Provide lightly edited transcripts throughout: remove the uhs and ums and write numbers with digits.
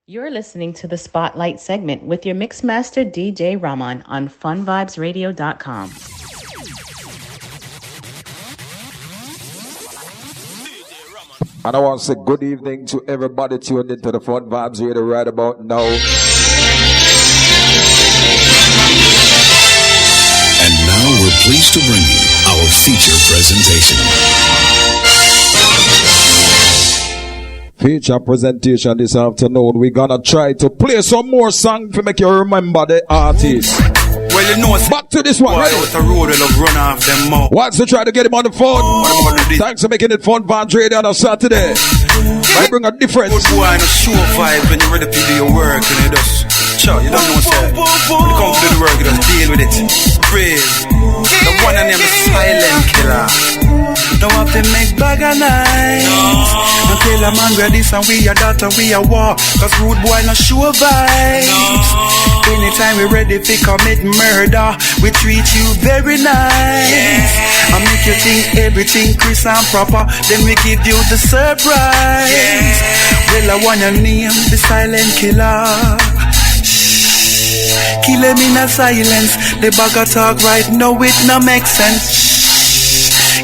You're listening to the Spotlight segment with your Mixmaster DJ Ramon on funvibesradio.com. And I want to say good evening to everybody tuned into the Fun Vibes Radio right about now. And now we're pleased to bring you our feature presentation. Feature presentation this afternoon. We're gonna try to play some more songs to make you remember the artist. Well, you know, back to this one. Right out the road, they'll run off them more. Once to try to get him on the phone. Thanks for making it Fun Vibes Radio on a Saturday. I bring a difference. Good boy and a show vibe when you're ready to do your work and you just, sure, you don't know what's that. When you come to do the work, you just deal with it. Praise. The one and name is Silent Killer. Don't have to make bag a night. Until a man wear this and we are that and we are war. Cause rude boy no show vibes. Anytime we ready to commit murder, we treat you very nice. I make you think everything crisp and proper, then we give you the surprise. Well, I want your name, the Silent Killer. Kill him in a silence. The bag of talk right now, it no make sense.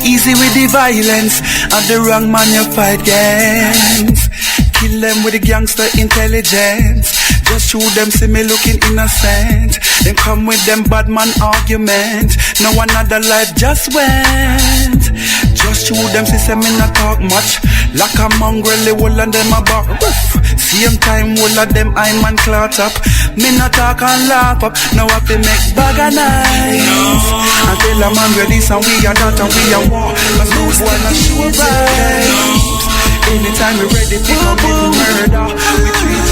Easy with the violence, and the wrong man you fight against. Kill them with the gangster intelligence. Just shoot them, see me looking innocent. Then come with them bad man argument. No another life just went. Just shoot them, see me not talk much. Like a mongrel, they will and them a back. Same time, all of them I man clot up. Me not talk and laugh up. Now I have to make bag a nice. Until a man ready, and we are that and we are war. Cause those boys not sure vibes. Anytime we ready, pick up with murder. We treat.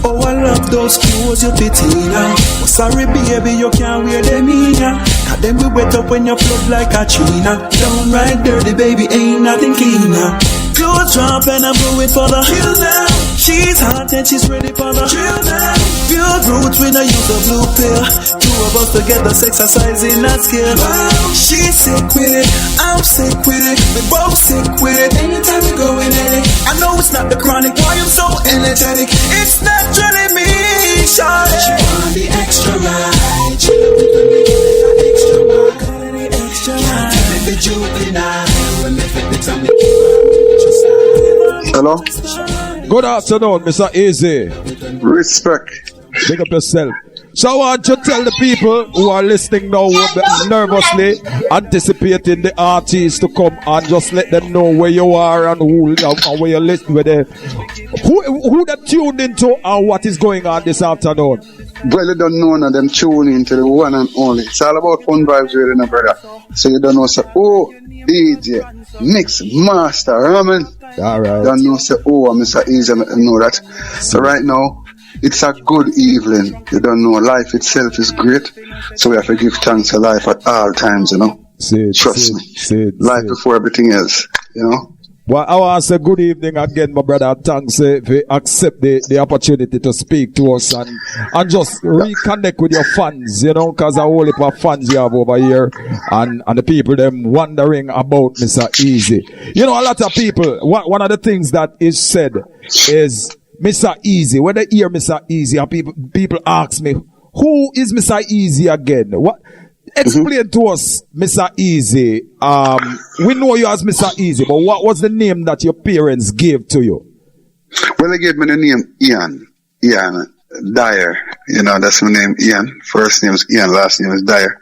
Oh, I love those clothes you fit in. Oh, sorry, baby, you can't wear them in. Cause them we wet up when you float like a Trina. Downright dirty, baby, ain't nothing cleaner. Clothes drop and I blow it for the kill now. She's hot and she's ready for the drill now. Pure roots, we no use a blue pill. Two of us together, exercising that skill. Wow, she's sick with it, I'm sick with it. We both sick with it. Anytime we go in it, I know it's not the chronic. Why I'm so energetic? It's naturally me, shawty. She want the extra ride. She love it when we give it the extra ride. Can't tell if it's juvenile. When they fit the tummy. Hello? Good afternoon, Mr. Easy. Respect. Big up yourself. So I want to tell the people who are listening now nervously anticipating the artists to come and just let them know where you are and where you're listening with them. Who that tuned into and what is going on this afternoon? Well, you don't know none of them tune into the one and only. It's all about Fun Vibes Radio, no brother. So you don't know, say, oh, DJ, MixMaster Ramon. All right. You don't know, say, oh, Mr. Easy, I know that. So right now, it's a good evening. You don't know, life itself is great. So we have to give thanks to life at all times, you know. Trust me. Life before everything else, you know. Well, I want to say good evening again, my brother. Thanks if you accept the opportunity to speak to us and just reconnect with your fans, you know, because a whole heap of fans you have over here and the people them wondering about Mr. Easy. You know, a lot of people, one of the things that is said is Mr. Easy. When they hear Mr. Easy and people ask me, who is Mr. Easy again? What? Explain to us, Mr. Easy. We know you as Mr. Easy, but what was the name that your parents gave to you? Well, they gave me the name Ian Dyer. You know, that's my name, Ian. First name is Ian, last name is Dyer.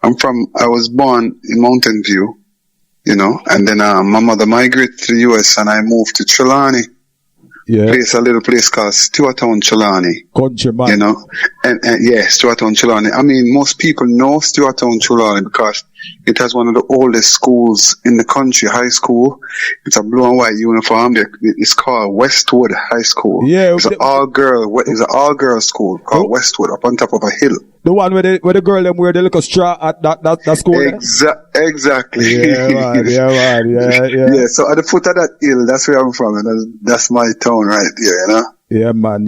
I was born in Mountain View, you know, and then my mother migrated to the US and I moved to Trelawney. Yeah. A little place called Stewartown, Trelawney. Countryman. You know, and yeah, Stewartown, most people know Stewartown, because it has one of the oldest schools in the country, high school. It's a blue and white uniform. It's called Westwood High School. Yeah. It's an all-girl school called Westwood, up on top of a hill. The one where the girl them wear the little straw at that school. Exactly. Yeah, man. Yeah. So at the foot of that hill, that's where I'm from, and that's my town right there, you know. Yeah, man.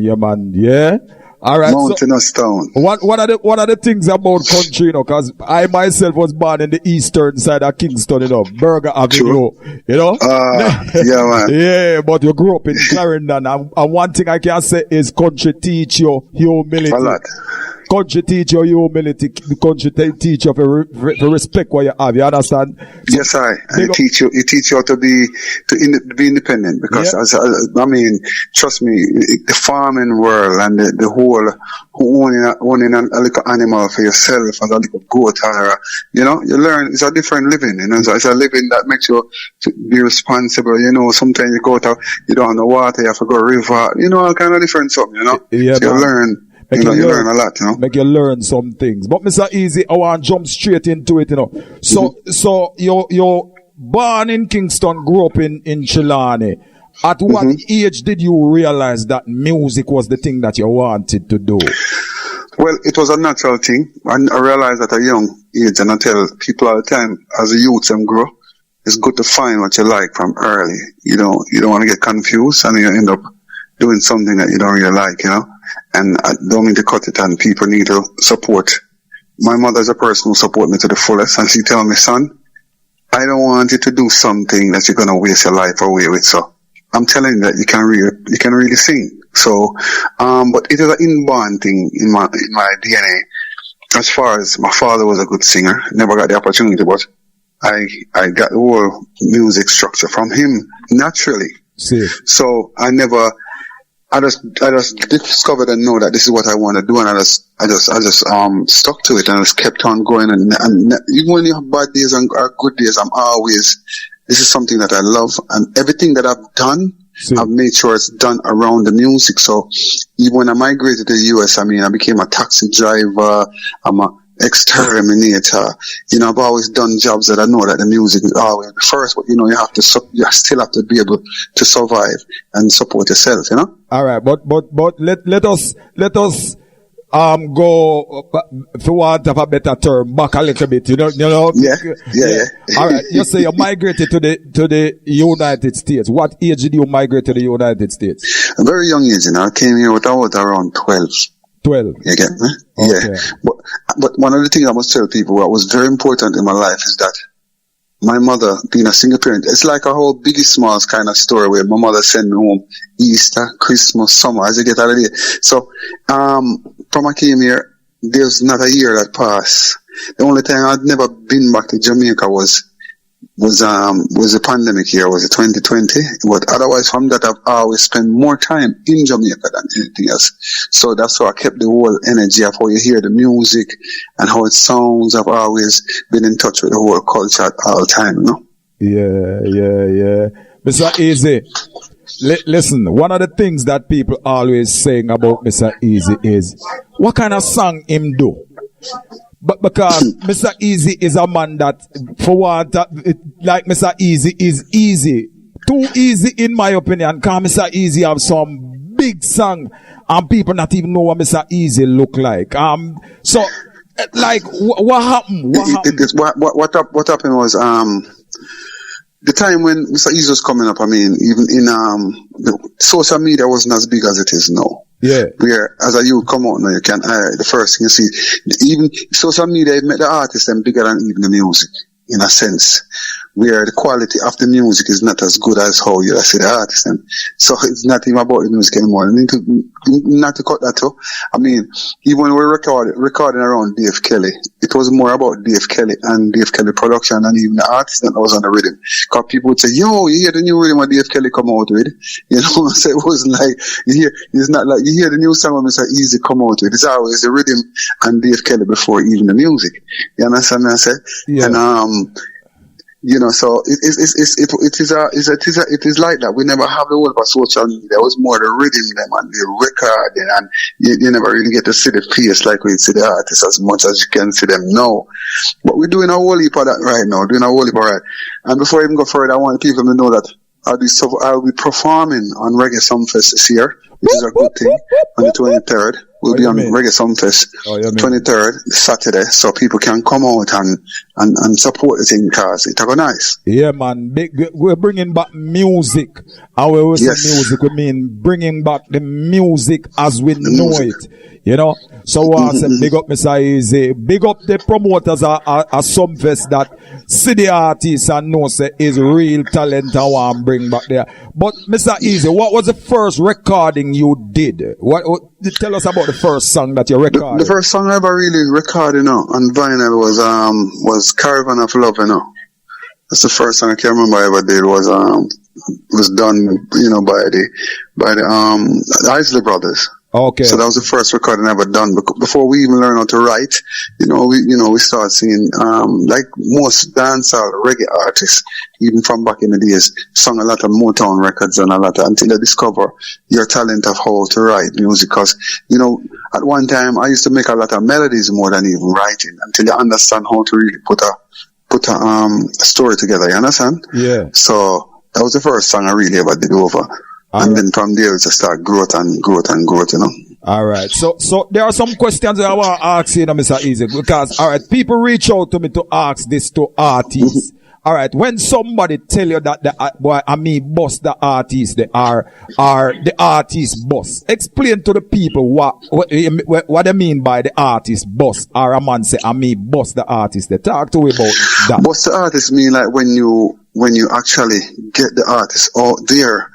Yeah. All right. Mountain or stone. One of the things about country, you know, because I myself was born in the eastern side of Kingston, you know, Burger Avenue, you know. Yeah, man. Yeah, but you grew up in Clarendon, and one thing I can say is country teach you humility. A lot. Country teach you humility. The country teach you to respect what you have. You understand? So, yes, and it teach you how to be independent. Because I mean, trust me, the farming world and the whole owning a little animal for yourself and a little goat, you know, you learn it's a different living. You know, so it's a living that makes you be responsible. You know, sometimes you go out, you don't have no water, you have to go river. You know, all kind of different stuff. You know, yeah, so you learn. You learn a lot, you know. Make you learn some things. But Mr. Easy, I want to jump straight into it, you know. So you're born in Kingston, grew up in Chilani. At what age did you realize that music was the thing that you wanted to do? Well, it was a natural thing. I realized at a young age, and I tell people all the time, as a youth and grow, it's good to find what you like from early. You know, you don't want to get confused and you end up doing something that you don't really like, you know. And I don't mean to cut it, and people need to support. My mother is a person who supports me to the fullest, and she tells me, son, I don't want you to do something that you're going to waste your life away with. So I'm telling you that you can really sing. So, but it is an inborn thing in my DNA. As far as my father was a good singer, never got the opportunity, but I got the whole music structure from him naturally. See. So I just discovered and know that this is what I want to do, and I just stuck to it, and I just kept on going, and even when you have bad days and good days, this is something that I love, and everything that I've done, I've made sure it's done around the music. So even when I migrated to the US, I mean, I became a taxi driver, I'm a exterminator. You know, I've always done jobs that I know that the music is always first, but you know, you still have to be able to survive and support yourself, you know? All right, but let us go, if you want to have a better term, back a little bit, you know? Yeah. All right, you say you migrated to the United States. What age did you migrate to the United States? A very young age, you know. I came here when I was around 12. 12. You get me? Okay. Yeah. But one of the things I must tell people what was very important in my life is that my mother, being a single parent, it's like a whole Biggie Smalls kind of story where my mother sent me home Easter, Christmas, summer, as you get out of there. So, from I came here, there's not a year that passed. The only time I'd never been back to Jamaica was the pandemic year, was it 2020? But otherwise from that, I've always spent more time in Jamaica than anything else. So that's how I kept the whole energy of how you hear the music and how it sounds. I've always been in touch with the whole culture at all time, you know? Yeah. Mr. Easy, listen, one of the things that people always saying about Mr. Easy is, what kind of song him do? But because Mr. Easy is a man that, for one, like Mr. Easy is easy. Too easy in my opinion, because Mr. Easy have some big song and people not even know what Mr. Easy look like. So, like, what happened? What happened was, the time when Mr. Easy was coming up, I mean, even in, the social media wasn't as big as it is now. Yeah. Where, as a youth come out now, you can, the first thing you see, even social media made the artists them bigger than even the music, in a sense. Where the quality of the music is not as good as how you see the artist. And so it's not even about the music anymore. I need not to cut that too. I mean, even when we were recording around Dave Kelly, it was more about Dave Kelly and Dave Kelly production and even the artist that was on the rhythm. Because people would say, yo, you hear the new rhythm that Dave Kelly come out with? You know, so it wasn't like, it's not like you hear the new song of Mr. Easy come out with. It's always the rhythm and Dave Kelly before even the music. You understand what I say? Yeah. And, you know, so it is like that. We never have the whole of social media. It was more the rhythm them and the recording, and you never really get to see the face like we see the artists as much as you can see them now. But we're doing a whole heap of that right now, right. And before I even go further, I want people to know that I'll be performing on Reggae Sumfest this year, which is a good thing, on the 23rd. will be on Reggae Sumfest, 23rd, Saturday, so people can come out and support the thing because it's go nice. Yeah, man. We're bringing back music. And when we say music, we mean bringing back the music as we know it. You know? So I say big up Mr. Easy. Big up the promoters at Sumfest that see the artists and know say is real talent and want to bring back there. But Mr. Easy, what was the first recording you did? What tell us about the first song that you recorded. The first song I ever really recorded, on vinyl was Caravan of Love, That's the first song I can remember I ever did was done, by the Isley Brothers. Okay. So that was the first recording I ever done. Before we even learned how to write, we started seeing, like most dancehall reggae artists, even from back in the days, sung a lot of Motown records and until they discover your talent of how to write music. Cause, at one time I used to make a lot of melodies more than even writing until you understand how to really put a story together. You understand? Yeah. So that was the first song I really ever did over. And then from there, it's just start growth. All right. So there are some questions that I want to ask you, Mr. Easy, because, all right, people reach out to me to ask this to artists. All right. When somebody tell you that boss the artist, they are the artist boss. Explain to the people what they mean by the artist boss. Or a man say, boss the artist. They talk to me about that. Boss the artist mean like when you actually get the artist out there,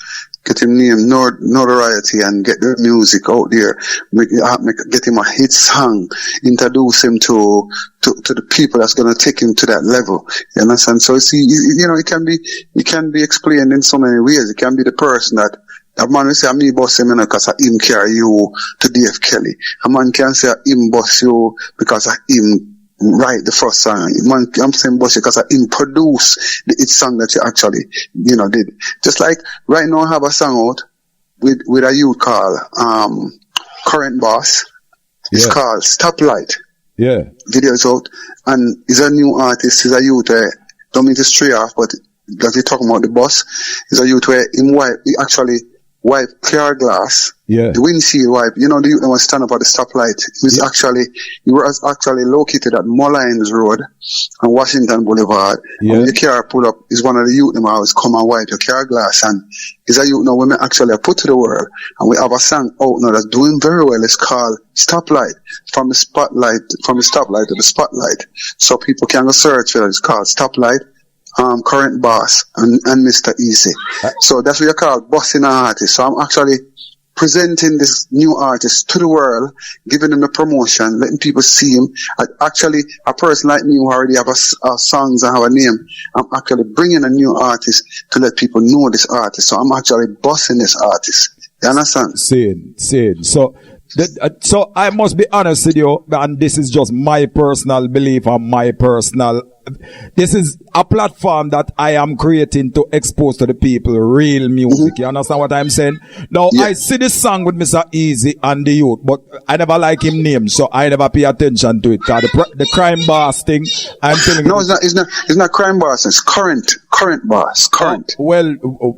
get him name notoriety and get the music out there, get him a hit song, introduce him to the people that's gonna take him to that level. You understand? So see, it can be explained in so many ways. It can be the person that a man will say, me boss him because him carry you to Dave Kelly. A man can say, him boss you because him write the first song. I'm saying boss because I produce the hit song that you actually, did. Just like right now I have a song out with a youth called, Current Boss. It's called Stoplight. Yeah. Video is out. And he's a new artist. He's a youth, don't mean to stray off, but because you're talking about the boss, he's a youth where he actually wipe car glass, the windshield wipe, the youth that was stand up at the stoplight. He was actually located at Mullines Road and Washington Boulevard. And when your car pull up, is one of the youth that always come and wipe your car glass. And he's a youth now when we actually put to the world. And we have a song out now that's doing very well. It's called Stoplight. From the stoplight to the spotlight. So people can go search for it. It's called Stoplight. Current Boss and Mr. Easy. So that's what you call bossing an artist. So I'm actually presenting this new artist to the world, giving him the promotion, letting people see him. Actually, a person like me who already have songs and have a name, I'm actually bringing a new artist to let people know this artist. So I'm actually bossing this artist. You understand? Same. So I must be honest with you, and this is just my personal belief and this is a platform that I am creating to expose to the people real music. You understand what I'm saying? Now, I see this song with Mr. Easy and the youth, but I never like him name, so I never pay attention to it. Cause the crime boss thing, I'm telling you. No, it's not crime boss, it's current boss, current. Well,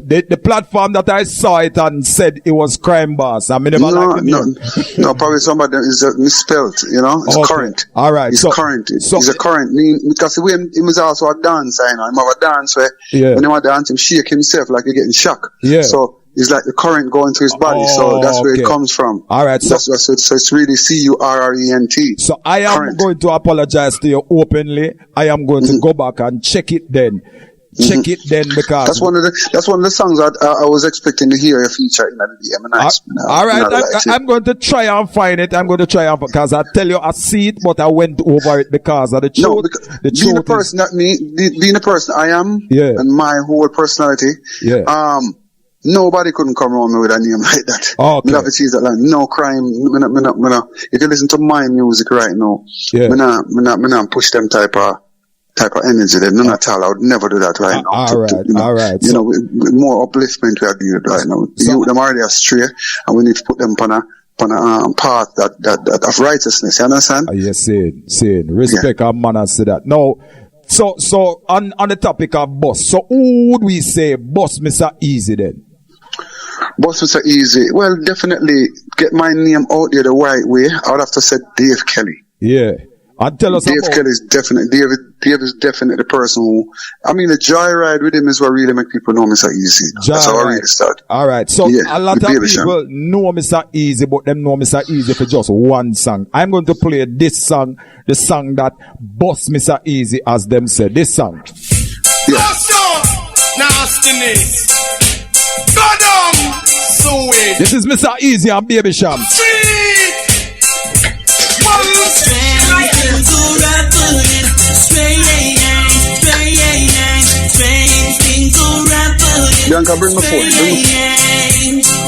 the platform that I saw it and said it was crime boss. I mean, never like him. No, probably somebody is misspelled, it's current. All right. It's current. It's a current because he was also a dancer, He have a dance where when he want to dance, him shake himself like he's getting shocked. Yeah. So it's like the current going through his body. So that's where it comes from. All right. So it's really CURRENT. So I am going to apologize to you openly. I am going to go back and check it then. Check it then because that's one of the songs that I was expecting to hear a feature in the all right, I'm going to try and find it. Because I tell you I see it, but I went over it because of the truth. No, being the person I am, and my whole personality, nobody couldn't come around me with a name like that. Okay. Love to that line. No crime. If you listen to my music right now, me not push them type of energy. They're not at all. I would never do that right now. All right. More upliftment we are doing right now. Them already astray, and we need to put them on a path that of righteousness. You understand? Yes, saying. Respect and manners to that. Now, so on the topic of boss, so who would we say boss Mr. Easy then? Boss Mr. Easy. Well, definitely get my name out there the right way, I would have to say Dave Kelly. Yeah. And tell us Dave about... Kelly is definitely, Dave is definitely the person who, I mean, the joyride with him is what really make people know Mr. Easy. That's how I really start. Alright, so Yeah, a lot of Baby people Sham. know Mr. Easy, but them know Mr. Easy for just one song. I'm going to play this song, the song that bust Mr. Easy, as them said. This song. Yeah. Nastiness. Go down. So it. This is Mr. Easy and Baby Sham. Bianca, bring my phone.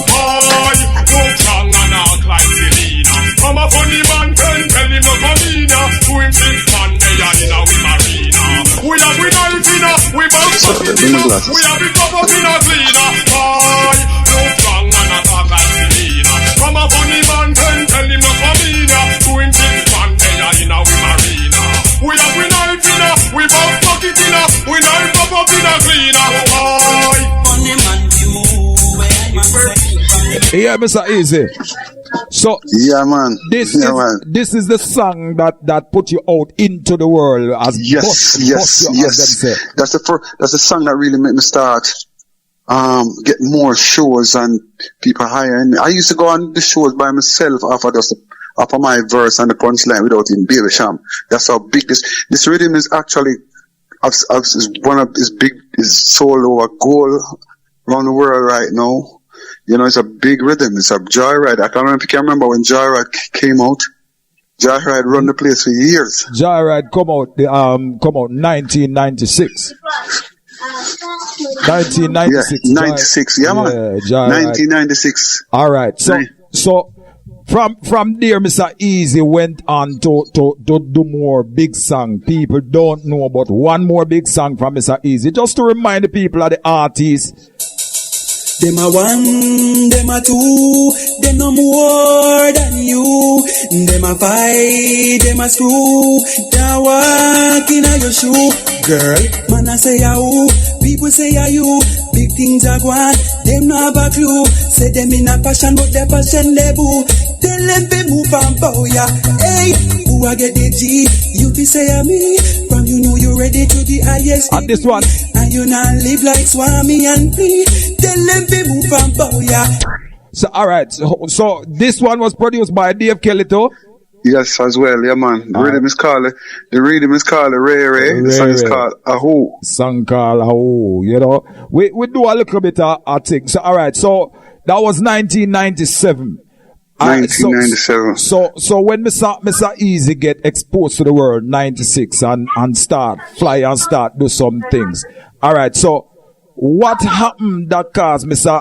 Boy, don't strong and out like Selena. From a funny man, tell him no come in. To him since Monday, and in a we marina. We have we knife in a, we bounce up in a. We have it up in a cleaner. Boy, don't strong and out like Selena. From a funny man, tell him no come in. To him since Monday, and in a we marina. We have we knife in a, we bounce up in a. We knife up in a cleaner. Boy. Yeah, Mr. Easy. So Yeah, man. this man. is the song that put you out into the world as Yes, bust yes, you, as them yes. say. That's the song that really made me start get more shows and people hiring me. I used to go on the shows by myself after my verse and the punchline without even Baby Sham. That's how big this rhythm is actually is one of is solo a goal around the world right now. You know, it's a big rhythm. It's a joyride. I can't remember if you can remember when Joyride came out. Joyride run the place for years. Joyride come out 1996. 1996. Yeah, 96. Yeah, man. Joyride. 1996. All right. So from there, Mr. Easy went on to do more big song. People don't know about one more big song from Mr. Easy. Just to remind the people of the artists. Them a one, them a two, them no more than you. Them a fight, them a screw, they walk in your shoe. Girl, man I say ya who, people say ya you. Big things are gone, them no have a clue. Say them in a passion, but their passion they boo. Tell them be move and bow ya. Hey, who I get the G? You be say ya me. From you know you ready to the highest. And this one. And you not live like Swami and free. Tell them be move and bow ya. So alright, so this one was produced by Dave Kelly too? Yes, as well, yeah, man. The rhythm is called Ray Ray. The song is called Aho. Song called Aho, you know. We do a little bit of things. So alright, so that was 1997. 1997. So when Mr. Easy get exposed to the world, 96, and start fly and start do some things. Alright, so what happened that caused Mr.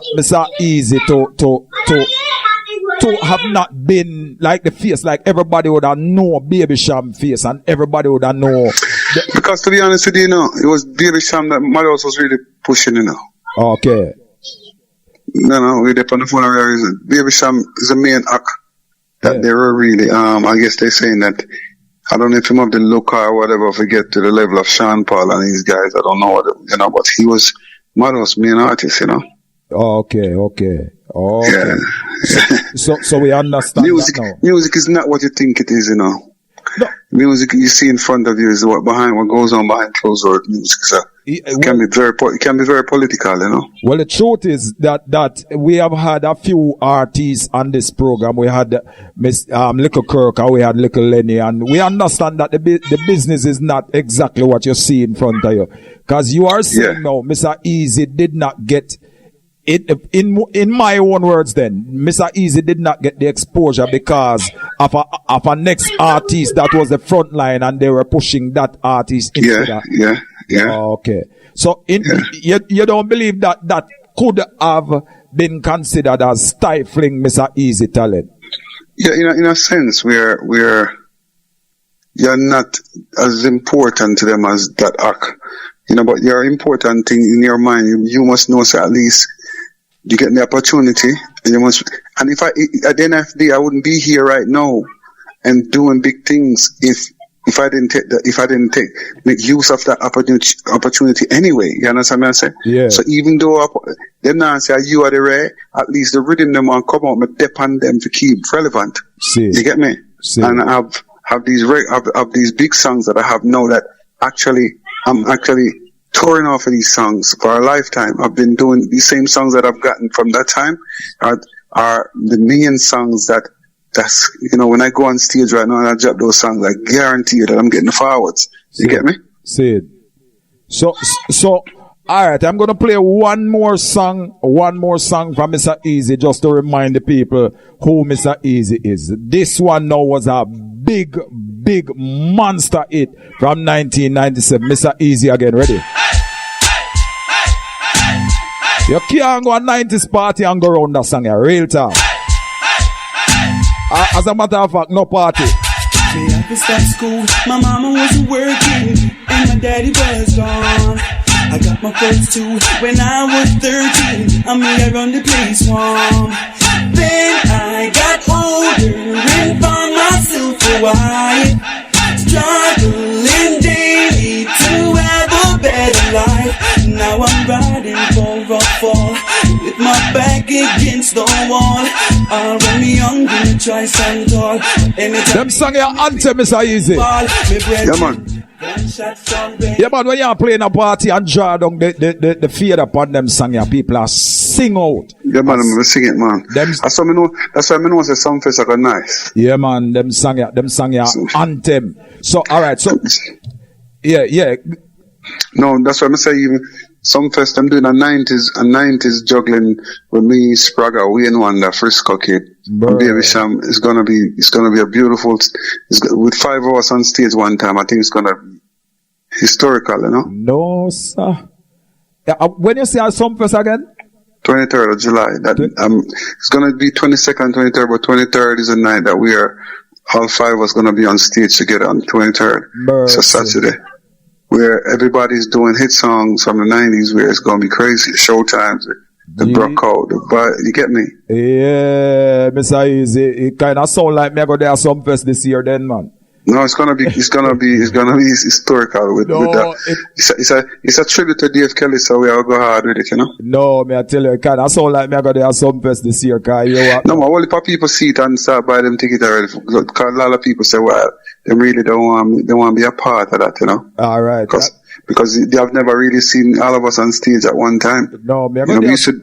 Easy to have not been like the face, like everybody would have know Baby Sham face and everybody would have know. Because to be honest with you, it was Baby Sham that Mados was really pushing, Okay. No, we're on the phone already. Baby Sham is the main act that they were really, I guess they're saying that, I don't know if him have the look or whatever, if we get to the level of Sean Paul and these guys, I don't know what, but he was Mados' main artist, Okay. Yeah. So we understand music, that now. Music is not what you think it is, No. Music you see in front of you is what goes on behind closed doors. Music it can be very political, Well, the truth is that we have had a few artists on this program. We had Little Kirk and we had Little Lenny, and we understand that the business is not exactly what you see in front of you. Because you are saying now, Mr. Easy did not get it, in my own words then, Mr. Easy did not get the exposure because of a next artist that was the front line and they were pushing that artist into that. Yeah. Okay. So you don't believe that could have been considered as stifling Mr. Easy talent? Yeah, in a sense where you're not as important to them as that act. But you're important thing in your mind. You must know, so at least you get the opportunity, and you must. And if at the end of the day, I wouldn't be here right now and doing big things if if I didn't make use of that opportunity anyway. You understand what I'm saying? Yeah. So even though them now say you are the rare, at least the rhythm them want come out, me depend them to keep relevant. See. You get me? See. And I have these big songs that I have now that I'm actually touring off of these songs for a lifetime. I've been doing these same songs that I've gotten from that time are the million songs that's, when I go on stage right now and I drop those songs, I guarantee you that I'm getting the forwards. You get me? See it. So, all right, I'm going to play one more song from Mr. Easy just to remind the people who Mr. Easy is. This one now was a big monster hit from 1997. Mr. Easy again, ready? You can't go a 90s party and go around that song here, real time. As a matter of fact, no party. Me had to start school, my mama wasn't working, and my daddy was gone. I got my first two when I was 13, I mean I run the place warm. Then I got older and found myself a wife, struggling daily to have a better life. Now I'm riding for a fall, with my back against the wall. I'll run me young, gonna try stand tall. Them song your anthem, Mr. Easy. Yeah, man. Yeah, but when you're playing a party and draw down the fear upon them song, your people are sing out. Yeah, man, I'm sing it, man. That's why I know the song fest are nice. Yeah, man, them song your anthem. So, alright, so, yeah. No, that's why I say even some fest I'm doing a 90s juggling with me, Spraga, Wayne Wonder, Frisco Kid, and Baby Sham. It's gonna be a beautiful. With 5 of us on stage one time. I think it's gonna be historical, No, sir. When you say some fest again? 23rd of July. It's gonna be 22nd, 23rd, but 23rd is the night that we are all 5 of us gonna be on stage together on the 23rd. It's a Saturday. Where everybody's doing hit songs from the 90s, where it's gonna be crazy. The showtimes, the Brock out, you get me? Yeah, Mr. Easy. It kind of sound like me go there some fest this year, then, man. No, it's gonna be historical with that. It's a tribute to Dave Kelly, so we all go hard with it, No, me I tell you, it kind of sound like me go there some fest this year, No, only for people see it and start buy them ticket already. Because a lot of people say, well, they really don't want to be a part of that, All right. Because they have never really seen all of us on stage at one time. No, me I go there some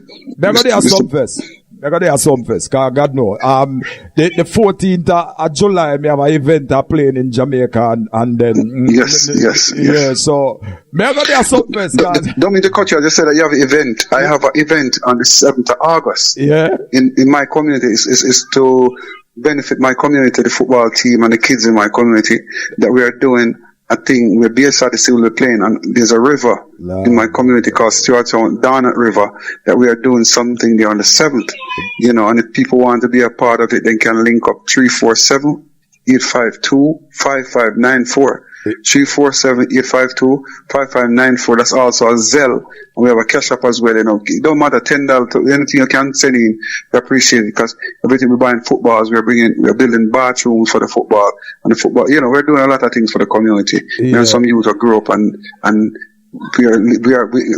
fest. I got there some fest, cause God know. The 14th of July, me have an event playing in Jamaica and then. Yes. Yeah, so, me I got there some fest, don't mean to cut you, I just said that you have an event. I have an event on the 7th of August. Yeah. In my community, is to benefit my community, the football team and the kids in my community, that we are doing a thing where BSRDC will be playing, and there's a river in my community called Stewartstown, Donut River, that we are doing something there on the 7th, and if people want to be a part of it, they can link up 347-852-5594. 347-852-5594. That's also a Zelle. And we have a cash app as well, It don't matter, $10 to anything you can send in. We appreciate it, because everything we're buying footballs, we're building bathrooms for the football, and the football, we're doing a lot of things for the community. Yeah. Some youth have grew up and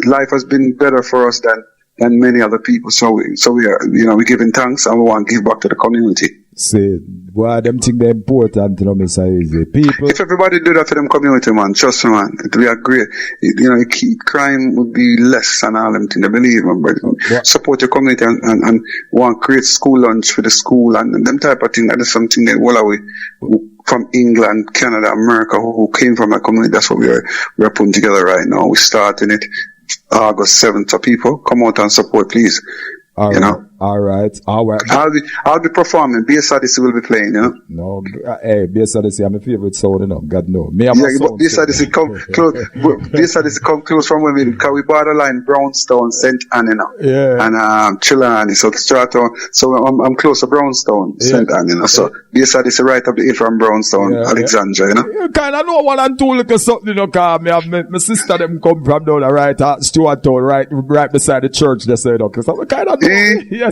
life has been better for us than many other people. So we are, we're giving thanks, and we want to give back to the community. See, well, them think they're important, Mr. Easy. People. If everybody do that for them community, man, trust me, man, it would be a great, crime would be less and all them things. I believe, man, but support your community and want to create school lunch for the school and them type of thing. That is something that we from England, Canada, America, who came from my community. That's what we are putting together right now. We're starting it August 7th. So people, come out and support, please. All right. I'll be performing. BSRDC will be playing, No, hey, BSRDC, I'm my favorite sound, God no. But BSRDC come close. BSRDC come close from when because we borderline Brownstone, St. Anne, Yeah. And Chilani, so Straton. So I'm close to Brownstone, St. Anne, So BSRDC right up the hill from Brownstone, Alexandria, You kind of know what I'm doing, because something, cause me have my sister them come from down the right Stuart Town, right beside the church, they say, because I'm kind of. Yeah.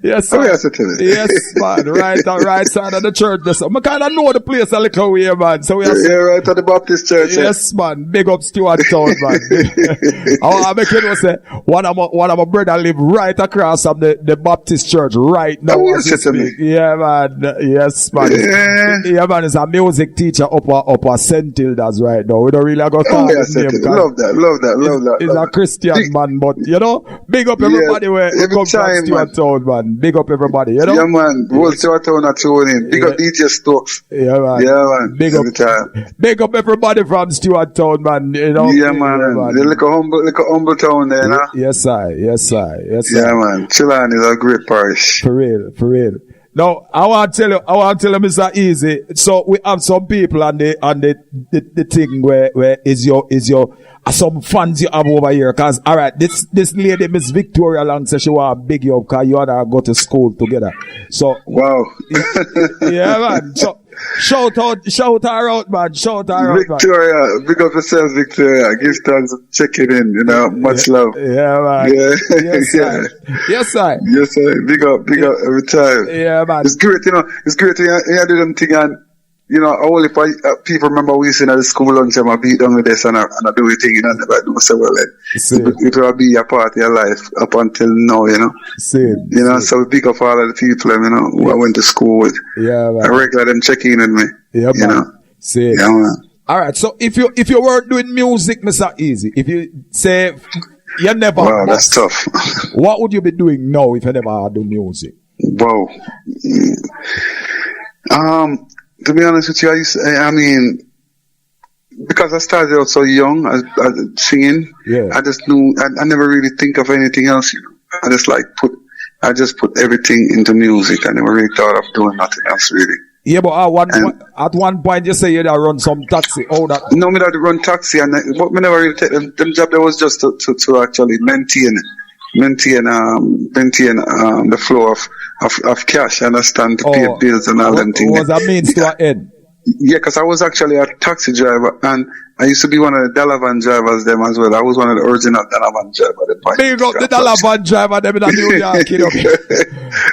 Yes, Oh, yes, it is. Yes, man. Right on right side of the church. So I kind of know the place a little way, man. So we are right at the Baptist church. Yes, man. Big up Stuart Town, man. I make you know, say, one of my brother live right across from the Baptist church right now. Oh, yes, yeah, man. Yes, man. Yeah, man. Is a music teacher up at St. Hilda's right now. We don't really go call his name. Love that. He's a Christian man, but you know, big up everybody where come from Stuart Town, man. Big up everybody, you know? Yeah, man. Whole Stuart Town are tuning in. Big up DJ Stokes. Yeah, man. Big up everybody from Stuart Town, man. You know? Yeah, man. They're like a humble town there, no? Yes, I. Yeah, man. Chillan is a great parish. For real. Now, I want to tell you, Mr. Easy. So we have some people on the thing where is your some fans you have over here. Cause, alright, this lady, Miss Victoria Long, says she want to big you up cause you and her go to school together. So. Wow. Yeah, man. So, shout her out, man. Victoria, big up yourself, Victoria. Give thanks for checking in, you know. Much love. Yeah, man. Yeah. Yes, sir. Big up every time. Yeah, man. It's great, you know. It's great to do them thing and, you know, only people remember we seen at the school lunch and I beat down with this and I do the thing, you know, I do so well. It will be a part of your life up until now, you know. You know, so big up all of the people, you know, who I went to school with. Yeah, man. I regular them checking in on me. Yeah, you know. Yeah, man. Alright, so if you were doing music, Mr. Easy, if you say you never wow, that's tough. What would you be doing now if you never do music? Wow. To be honest with you, I mean, because I started out so young, I singing, I just knew, I never really think of anything else, you know. I just put everything into music. I never really thought of doing nothing else, really. Yeah, but at one point you say you run some taxi. Oh, that. No, me not run taxi, but me never really take them job. That was just to actually maintain the flow of cash, understand, to pay bills and all them things. Was a means to an end? Yeah, because I was actually a taxi driver, and I used to be one of the Dalavan drivers them as well. I was one of the original Dalavan drivers. Big up the Dalavan driver them in New York, you know.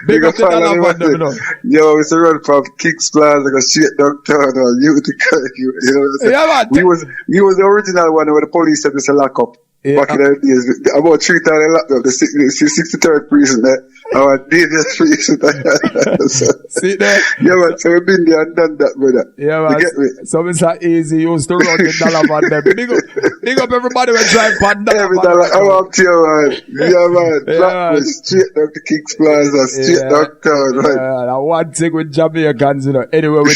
Big up the Dalavan them, you know. Yo, we used to run from Kings Plaza, go straight downtown, or you know. Yeah, man. We was the original one where the police said it's a lock up. Yeah. Back in the days, about 3 times locked up, the 63rd prison there. Our Davis prison. See there? Yeah, man. So we've been there and done that, brother. Yeah, man. You get me? So Mr. Easy used to run the Dalavan them. Big up everybody when drive pan Every time I'm up to you, man. Yeah, man. Blackwood, straight down to Kings Plaza, straight downtown, man. Yeah, one thing with Jamaicans, you know, anywhere we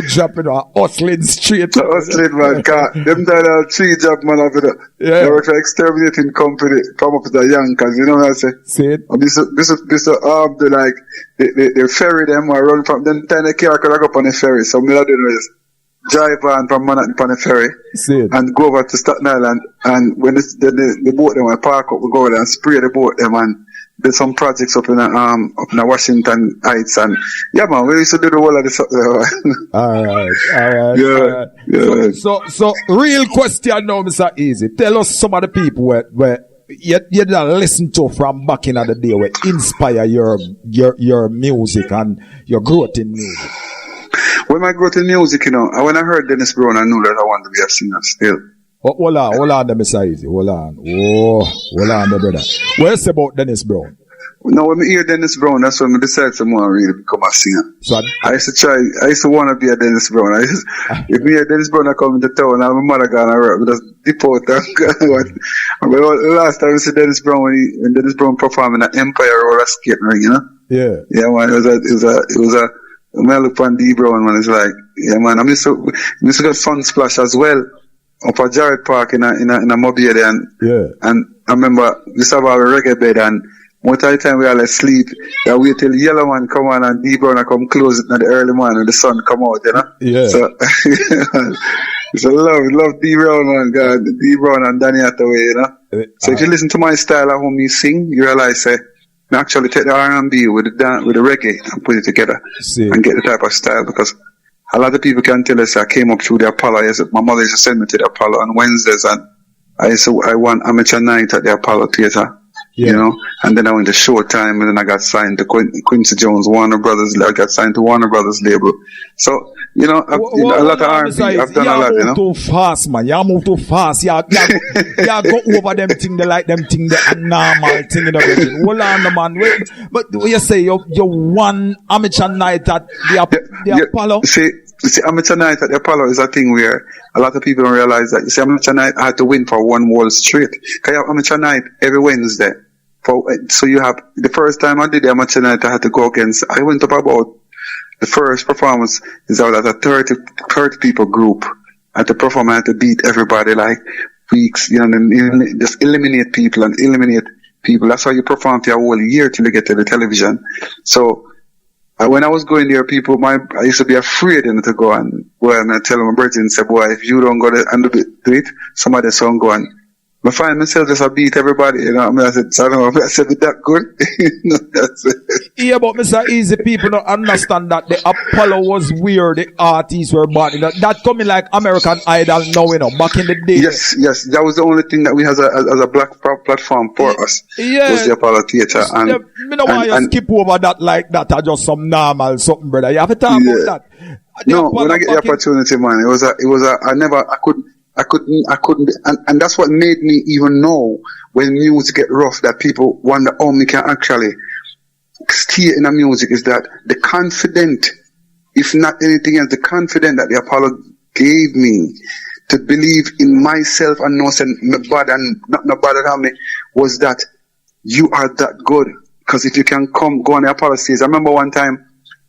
drop, you know, hustling straight. Hustling, man. Them done 3 job, man, after that. Yeah. They work for exterminating company, come up with the Yankers, you know what I say? See it? They ferry them or run from them time the car could go up on the ferry. So me do is drive on from Manhattan on the ferry and go over to Staten Island, and when the boat them I park up, we go there and spray the boat them, and there's some projects up in Washington Heights, and yeah, man, we used to do the whole of this. Alright. Yeah. So real question now, Mr. Easy. Tell us some of the people where you didn't listen to from back in the day where inspire your music and your growth in music. When I growth in music, you know, when I heard Dennis Brown, I knew that I wanted to be a singer still. Hold on, Mr. Easy. Hold on, the brother. What is about Dennis Brown? No, when I hear Dennis Brown, that's when I decided to want to really become a singer. So I used to want to be a Dennis Brown. If me and Dennis Brown are coming to town, my mother gonna work, we just dip out and the last time I see Dennis Brown, when Dennis Brown performed in an Empire or a skating ring, you know? Yeah. Yeah, man, it was a when I look on D Brown, man, it's like, yeah, man, I used to get Fun Splash as well. Up at Jared Park in a mobile there, and I remember we used to have a reggae bed, and most of the time we all sleep, I wait till Yellow Man come on and D Brown come close it in the early morning when the sun come out, you know? Yeah. So it's a love D Brown, man, God, D Brown and Danny Hathaway, you know? So if you listen to my style at home, you sing, you realize, I actually take the R&B with the reggae and put it together and get the type of style, because a lot of people can tell us I came up through the Apollo. My mother used to send me to the Apollo on Wednesdays, and I won amateur night at the Apollo Theatre. you know. And then I went to Showtime, and then I got signed to Quincy Jones, Warner Brothers. I got signed to Warner Brothers label. So, you know, a lot of R&B. I've done a lot, you know. You move too fast, man. You move too fast. You go over them thing, they like them thing, the normal thing and everything. Hold on, man. Wait, but you say you one amateur night at the Apollo? See, amateur night at the Apollo is a thing where a lot of people don't realize that. You see, amateur night, I had to win for one wall straight. Because you have amateur night every Wednesday. So you have, the first time I did the amateur night, I had to go against, I went up about, the first performance is out at a 30 people group. I had to perform, I had to beat everybody like weeks, you know, and just eliminate people. That's how you perform for a whole year till you get to the television. So, when I was going there, I used to be afraid to go and I tell my brother and say, boy, if you don't go there and do it, somebody else won't go and I find myself just beat everybody, you know. I mean, I said, I don't know if I said it that good. Yeah, but Mr. Easy, people don't understand that the Apollo was where the artists were born. That coming like American Idol now, you know, back in the day. Yes, that was the only thing that we had as a black platform for us. Yeah. Was the Apollo Theater. And I don't want you skip over that like that or just some normal something, brother. You have to talk about that. No, when I get the opportunity, man, I couldn't, and that's what made me even know when music get rough that people wonder, oh, me can actually stay in the music is that the confident, if not anything else, the confident that the Apollo gave me to believe in myself and know nobody and not nobody than me was that you are that good. Because if you can go on the Apollo stage, I remember one time,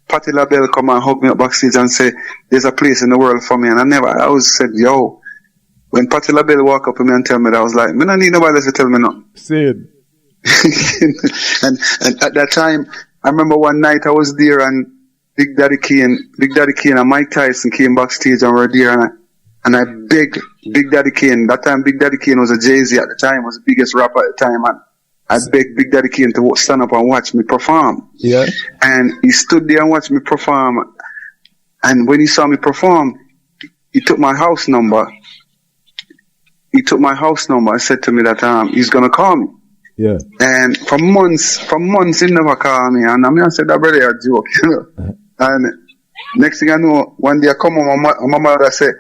Patti LaBelle come and hug me up backstage and say, there's a place in the world for me. And I always said, yo, when Patti LaBelle walk up to me and tell me that, I was like, I don't need nobody else to tell me no. Sid. and at that time, I remember one night I was there and Big Daddy Kane and Mike Tyson came backstage and were there and I begged Big Daddy Kane. That time Big Daddy Kane was a Jay-Z at the time, was the biggest rapper at the time, and I begged Big Daddy Kane to stand up and watch me perform. Yeah. And he stood there and watched me perform. And when he saw me perform, he took my house number. I said to me that he's gonna call me. Yeah. And for months he never called me. And I said, that brother, a joke, you know. And next thing I know, one day I come home, my mother said,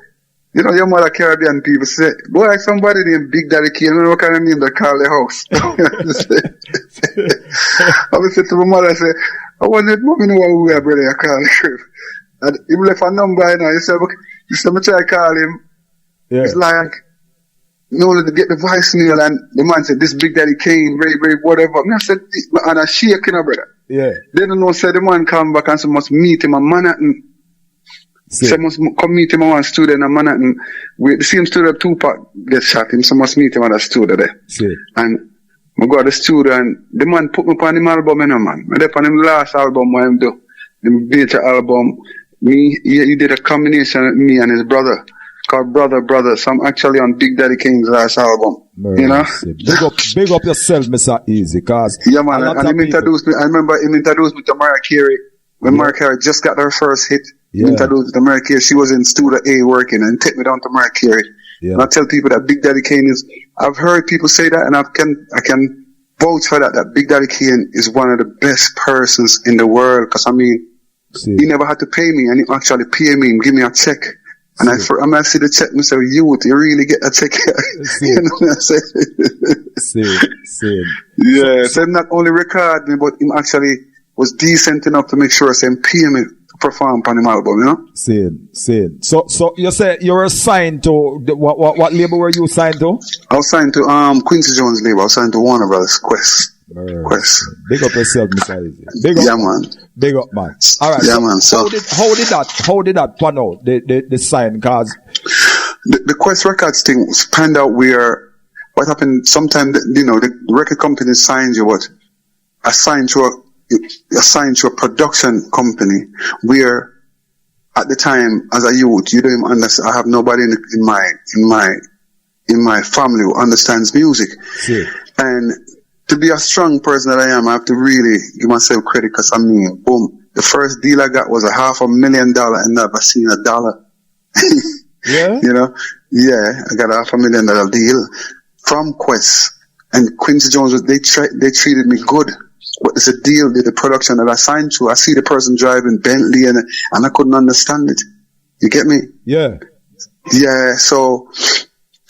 you know, your mother Caribbean people say, boy, somebody named Big Daddy Kane, I don't know what kind of name they call the house. I would say to my mother, I say, I wonder if mommy know what we are, brother, I call the crib. And he left a number, you know, he said, me try to call him. Yeah. It's like, you know, to get the voicemail, and the man said, this Big Daddy Kane, Ray, whatever. And I said, and I shake, you know, brother. Yeah. They don't know, said the man come back and so must meet him in Manhattan. So must come meet him at one studio in Manhattan. The same studio Tupac get shot him, so must meet him at the studio there. See. And I go to the studio and the man put me on him album, you know, man. I did on him last album what him do. The major album. He did a combination with me and his brother called Brother. So I'm actually on Big Daddy Kane's last album. You know? Big up yourself, Mr. Easy, cause yeah, man. And him introduced me. I remember him introduced me to Mariah Carey. When Mariah Carey just got her first hit, he introduced me to Mariah Carey. She was in Studio A working and take me down to Mariah Carey. Yeah. And I tell people that Big Daddy Kane is, I've heard people say that and I can vouch for that Big Daddy Kane is one of the best persons in the world. Cause I mean, he never had to pay me and he actually paid me and give me a check. And I see the check, Mr. Youth, you really get a check. You know what I'm saying? Yeah, so him not only record me, but him actually was decent enough to make sure him pay me to perform on him album, you know? Same. So you say you were signed to, what label were you signed to? I was signed to, Quincy Jones label. I was signed to Warner Brothers, Quest. Big up yourself, Mr. Easy. Big up. Yeah, man. Big up, man. All right. Yeah, man. So how did that pan out? The sign, cause the Quest Records thing panned out where what happened. Sometimes you know the record company signs you, but assigned to a production company where at the time as a youth you don't even understand. I have nobody in my family who understands music, and to be a strong person that I am, I have to really give myself credit because I mean, boom, the first deal I got was $500,000 and I've never seen $1. Yeah? You know? Yeah, I got $500,000 deal from Quest. and Quincy Jones, they treated me good. But it's a deal with the production that I signed to. I see the person driving Bentley and I couldn't understand it. You get me? Yeah. Yeah, so,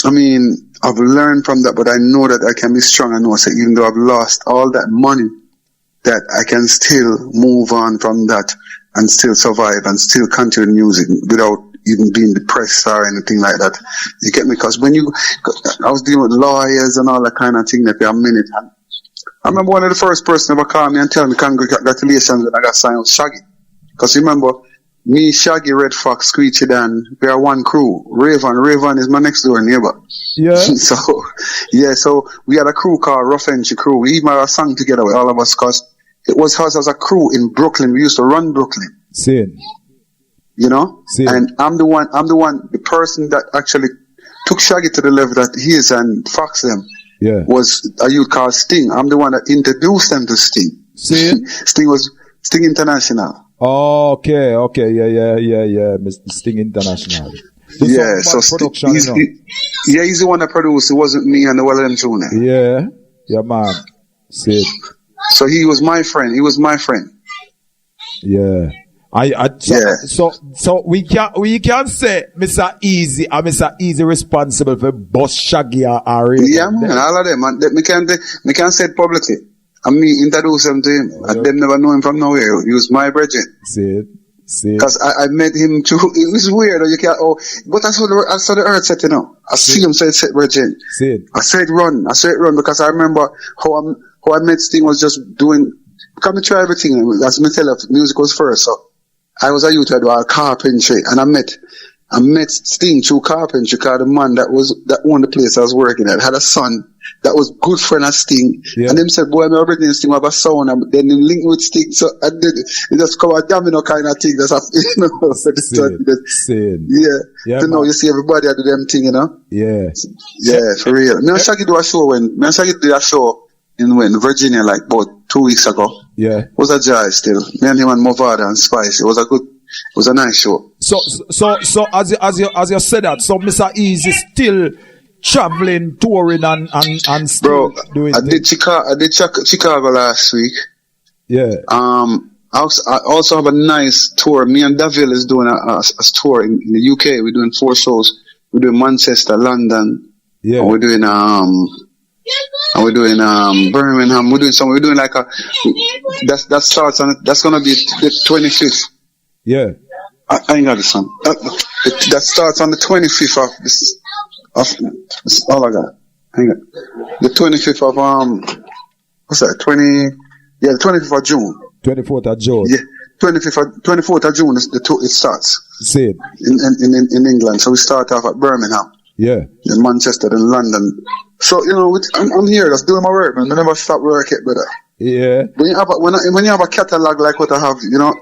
I mean, I've learned from that, but I know that I can be strong. I know, so even though I've lost all that money, that I can still move on from that and still survive and still continue music without even being depressed or anything like that. You get me? Because I was dealing with lawyers and all that kind of thing there for a minute. And I remember one of the first person ever called me and tell me congratulations when I got signed with Shaggy. Because you remember, me, Shaggy, Red Fox, Screechy Dan, we are one crew. Raven is my next door neighbor. Yeah. So we had a crew called Rough Entry Crew. We even had a song together with all of us because it was us as a crew in Brooklyn. We used to run Brooklyn. Same. You know? Same. And I'm the person that actually took Shaggy to the level that he is and Fox them. Yeah. Was a youth called Sting. I'm the one that introduced them to Sting. Same. Sting was Sting International. Oh, okay, yeah, Mr. Sting International. Yeah, so he's the one that produced. It wasn't me and the Welland Tuna. Yeah, man. See. So he was my friend. Yeah. So we can say Mr. Easy or Mr. Easy responsible for Boss Shaggy or yeah, man, all of them. And me can say it publicly. And me introduce them to him. And them never know him from nowhere. He was my brethren. See. Because I met him too. It was weird. But I saw the earth set, you know. I see him say set brethren. I said run because I remember how I met Sting was just doing, because I try everything. As me tell you, music was first. So I was a youth that do carpentry, and I met Sting through carpentry because the man that owned the place I was working at had a son that was good friend of Sting. Yeah. And him said, boy, I'm everything Sting have a son, and then him link with Sting, so I did it. It just come a domino kind of thing. That's a, you know, so yeah. To know, you see everybody do them thing, you know? Yeah. Yeah, for real. Me and Shaggy did a show in Virginia like about 2 weeks ago. Yeah. It was a joy still. Me and him and Movada and Spice. It was a nice show. So as you said that, so Mr. Easy still traveling, touring and still doing I did Chicago last week. Yeah. I also have a nice tour. Me and Davil is doing a tour in the UK. We're doing 4 shows. We're doing Manchester, London. Yeah. And we're doing Birmingham. We're doing like that starts on, that's gonna be the 25th. Yeah. I ain't got this one. That starts on the 25th of this. All I got. Hang on. The 25th of what's that? The 25th of June. 24th of June. Yeah. 24th of June it starts. See it. In England. So we start off at Birmingham. Yeah. In Manchester, in London. So, you know, I'm here, just doing my work, man. I never stop work it, brother. Yeah. When you have a catalog like what I have, you know,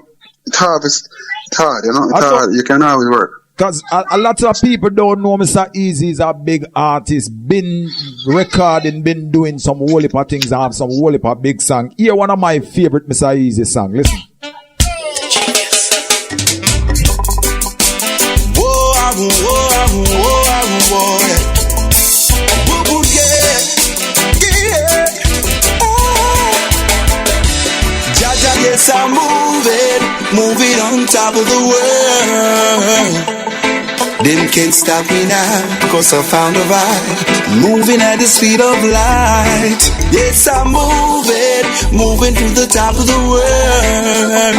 it's hard, you know, it's hard. You can always work. Because a lot of people don't know Mr. Easy is a big artist, been recording, been doing some whole heap of things, have some whole heap of big song. Here, one of my favorite Mr. Easy song. Listen. Yes, I'm moving on top of the world. Them can't stop me now, cause I found a vibe. Moving at the speed of light. Yes, I'm moving to the top of the world.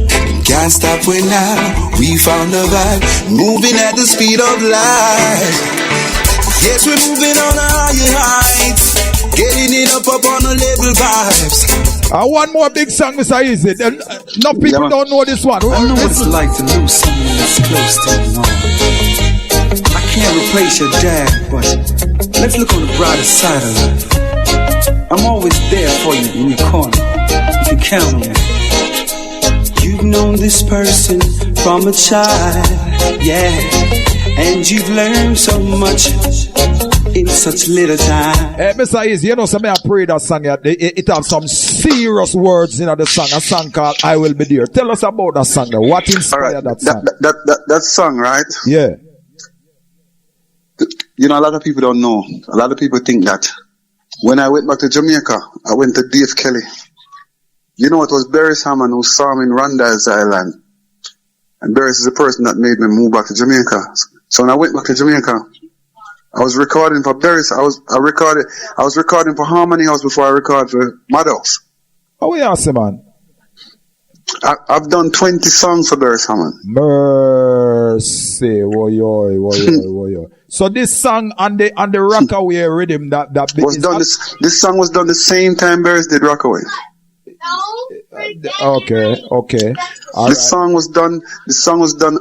Them can't stop me now, we found a vibe. Moving at the speed of light. Yes, we're moving on higher heights. Getting it up on the level vibes. One more big song, Mr. Easy. No people don't know this one. I know what it's like to lose someone that's close to you. I can't replace your dad, but let's look on the brighter side of life. I'm always there for you in your corner. You can count on me. You've known this person from a child, yeah, and you've learned so much in such little time. Hey, Mr. Easy, you know, I pray that song, it has some serious words in the song, a song called I Will Be There. Tell us about that song, though. What inspired that song? That song, right? Yeah. You know, a lot of people don't know. A lot of people think that When I went back to Jamaica, I went to Dave Kelly. You know, it was Beres Hammond who saw me in Randall's Island. And Beres is the person that made me move back to Jamaica. So when I went back to Jamaica, I was recording for Beres. I was recording for Harmony House before I recorded for Madhouse. Oh, yeah, man. I've done 20 songs for Beres Hammond. Mercy, woyo. So this song on the Rockaway rhythm that was done. This song was done the same time Beres did Rockaway. Okay. This song was done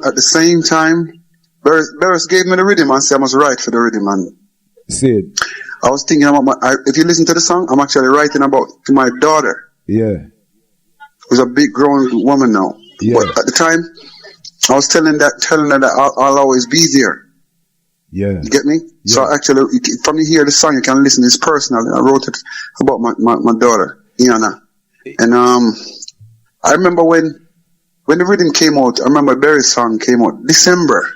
at the same time. Beres gave me the rhythm and said I must write for the rhythm. And see it. I was thinking about if you listen to the song, I'm actually writing about to my daughter. Yeah. Who's a big grown woman now. Yeah. But at the time, I was telling her that I'll always be there. Yeah. You get me? Yeah. So actually, from you hear the song, you can listen. It's personal. I wrote it about my daughter, Iana. And I remember when the rhythm came out. I remember Beres' song came out December.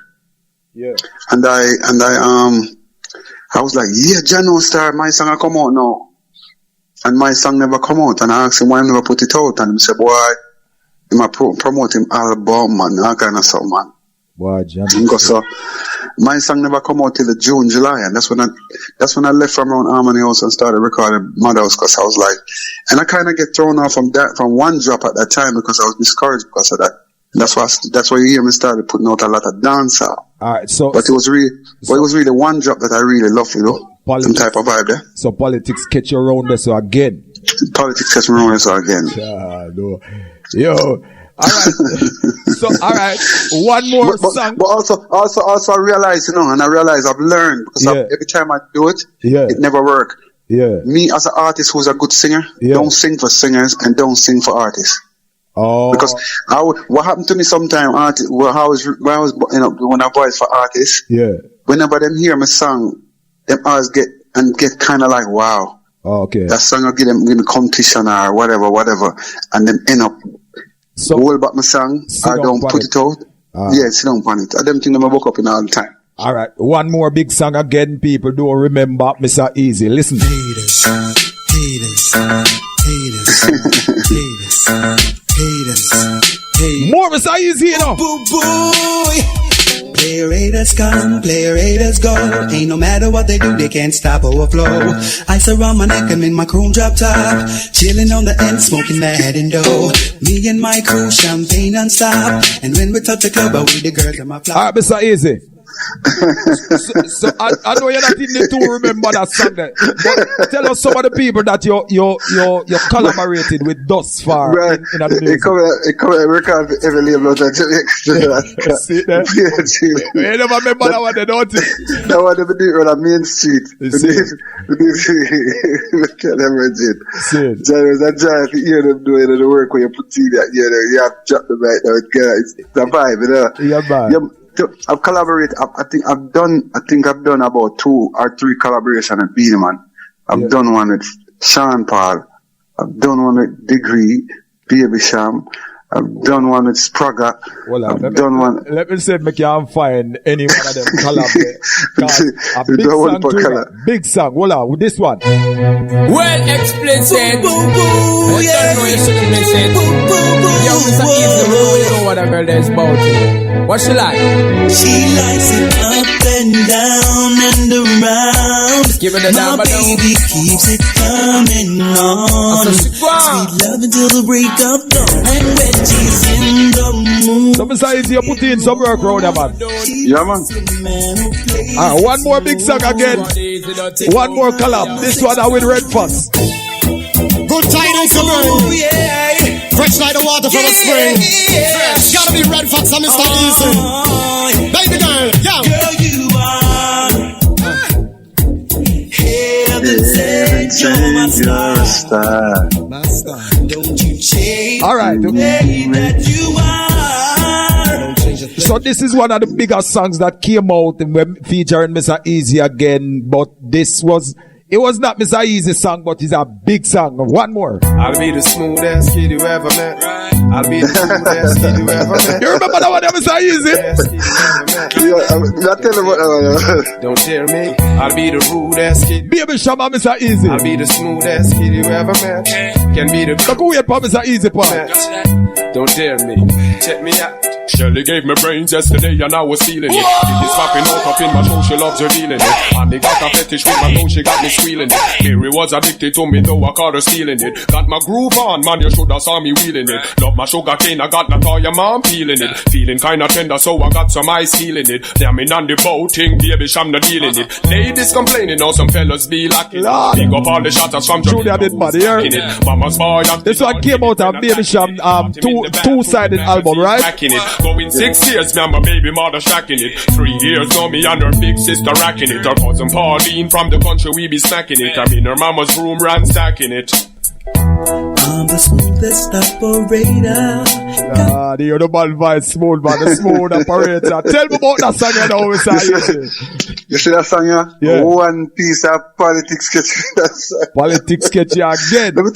Yeah. And I was like, yeah, Jano Star, my song will come out now. And my song never come out. And I asked him why I never put it out. And he said, boy, he might promote him album and all kind of stuff, man. Boy, Jano. So my song never come out till the June, July. And that's when I left from around Harmony House and started recording Madhouse, because I was like, and I kind of get thrown off from one drop at that time because I was discouraged because of that. That's why you hear me started putting out a lot of dancehall. All right, but it was really one drop that I really love, you know. Some type of vibe there. So politics catch you around this again. Politics catch me around this again. No. Yo. All right. One more song. But also I realize, you know, and I realize I've learned because every time I do it, it never works. Yeah. Me as an artist who's a good singer, don't sing for singers and don't sing for artists. Oh. Because what happened to me sometimes, when I was doing a voice for artists, whenever them hear my song, them always get kind of like, wow. Oh, okay. That song will give them competition or whatever, and then end up hold back my song. I don't put it out. Sit down on it. I don't think I'm woke up in all the time. All right, one more big song again. People don't remember Mr. Easy. Listen. Haters. More Mr. Easy, you know. Boy. Player haters come, player haters go. Ain't no matter what they do, they can't stop overflow. Ice around my neck, I'm in my chrome drop top, chilling on the end, smoking mad and dough. Me and my crew, champagne non-stop. And when we touch the club, I with the girls in my flop. Alright, Mr. Easy. so I know you're not in the to remember that song there. But tell us some of the people that you collaborated with thus far in the music. It come record for every label that see there? You never remember that one, don't you? That one never did on Main Street. Can't imagine. That jive, you hear them doing the work where you put in that, you have to drop the right now. It's a vibe, you know? Yeah, vibe. I've collaborated. I think I've done about 2 or 3 collaborations with Beanie Man. I've done one with Sean Paul. I've done one with Degree, Baby Sham. I've done one with Spraga. Let me see if I can find any one of them collaborate. Big song. Voila, with this one. Well, explicit. I don't know you shouldn't miss it. Yo, Mr. Easy, you know what a girl is about. What she like? She likes it up and down and around. Give it a my baby keeps it coming on. Sweet love until the break of dawn. And when she's in the mood, so besides you put in some work around there, man. Yeah, man. One more big song again. One more collab. This one I will Red Fuss. Good tidings to burn. Fresh like the water from a spring. Fresh. Gotta be Red Fox and Mr. Easy. Baby girl, yo. Girl, you are heaven sent. You're my star. My star. Don't you change. All right. The way that you are. So this is one of the biggest songs that came out and featuring Mr. Easy again. But this was It was not Mr. Easy song, but it's a big song. One more. I'll be the smoothest kid you ever met. I'll be the smoothest kid you ever met. You remember that one, Mr. Easy? Don't tell me. I'll be the rudest kid. Baby Shama, Mr. Easy. I'll be the smoothest kid you ever met. Can be the. Look who for Mr. Easy part. Don't tell me. Check me out. Shelly gave me brains yesterday and I was feeling it. It is popping out up in my show, she loves revealing it. And me got a fetish with my toe, she got me squealing it. Mary was addicted to me though I caught her stealing it. Got my groove on, man, you shoulda saw me wheeling it. Love my sugar cane, I got that all your mom peeling it. Feeling kinda tender, so I got some ice healing it. Damn me on the boating, baby, I'm not dealing it. Ladies complaining, now some fellas be lacking. Pick up all the shotters from Julia did bad here. Mama's boy, this one came out of Baby Sham two-sided album, right? Going 6 years, me and my baby mother shacking it. 3 years, now me and her big sister racking it. Her cousin Pauline from the country, we be smacking it. I'm in her mama's room, ransacking it. I'm the smoothest operator. You're the bad vibe, smooth man, the smooth operator. Tell me about that song, you know, Mr. Easy. You see that song, yeah? One piece of politics sketch. Politics sketch again. Let me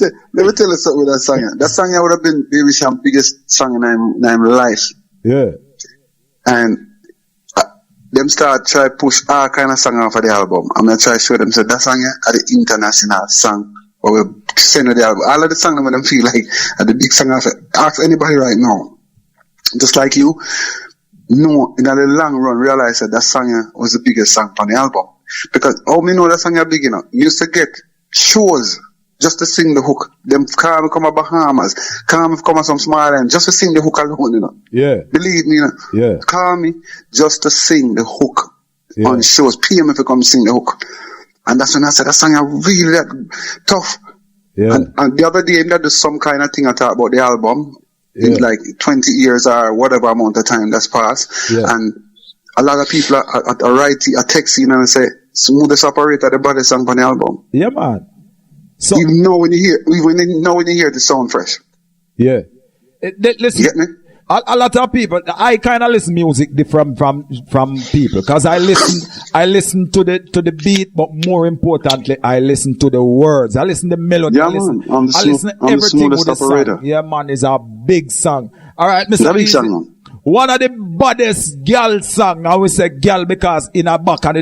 tell you something with that song. That song would have been Baby Sham's biggest song in my life. Yeah. And them start try push all kind of song off of the album. I'm gonna try show them say that song are the international song. Or we'll send the album. All of the songs them feel like are the big song off. Ask anybody right now. Just like you, no, in the long run realize that song was the biggest song on the album. Because how me know that song are big enough? You used to get shows just to sing the hook. Them call me come a Bahamas, call me come a some small island, just to sing the hook alone, you know. Yeah. Believe me, you know. Yeah. Call me just to sing the hook on shows. Pay me if you come sing the hook. And that's when I said that song are really that tough. Yeah. And the other day, that do some kind of thing I talk about the album. In like 20 years or whatever amount of time that's passed. Yeah. And a lot of people are texting and say, smoothest operator, the baddest song on the album. Yeah, man. So even know when you hear the sound fresh. Yeah. Listen, you get me? A lot of people, I kind of listen music different from people, because I listen to the beat, but more importantly, I listen to the words. I listen to the melody. Yeah, I listen to everything with the song. Yeah, man, it's a big song. All right, Mr. Big song, man. One of the baddest girl song, I will say girl, because in a back in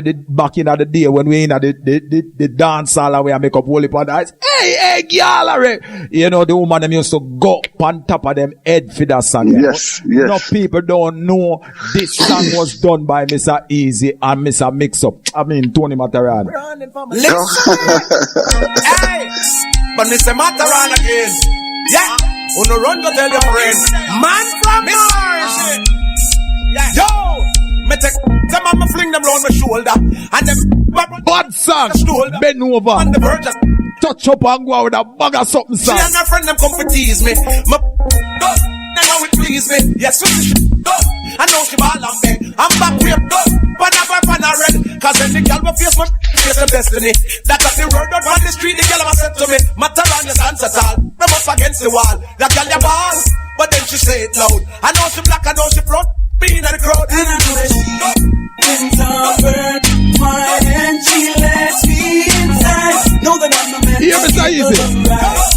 the day when we in the dance hall and we make up whole upon eyes. Hey, girl, you know, the woman them used to go up on top of them head for that song. Yes. No people don't know this song was done by Mr. Easy and Mr. Mix Up. I mean, Tony Mataran. Hey, but Mr. Mataran again. Yeah. Uno run to tell your friends, man from Mars. Yo, me take them and me fling them round my shoulder, and them bad song. Bend over, on the verge of touch up and go out with a bag of something. She and her friend them come to tease me. My and how it please me. Yes, I know she ball and beg. I'm back with but never fan a red. Cause when the girl will face my face of destiny. That got the word out on the street, the girl ever said to me, Mataran is answer tall. I'm up against the wall. That girl ya ball, but then she say it loud. I know she black, I know she front. Being in the crowd. And I know that she things are burnt. My hand, she lets me inside. Know that I'm the man. Yeah, Mr. Easy.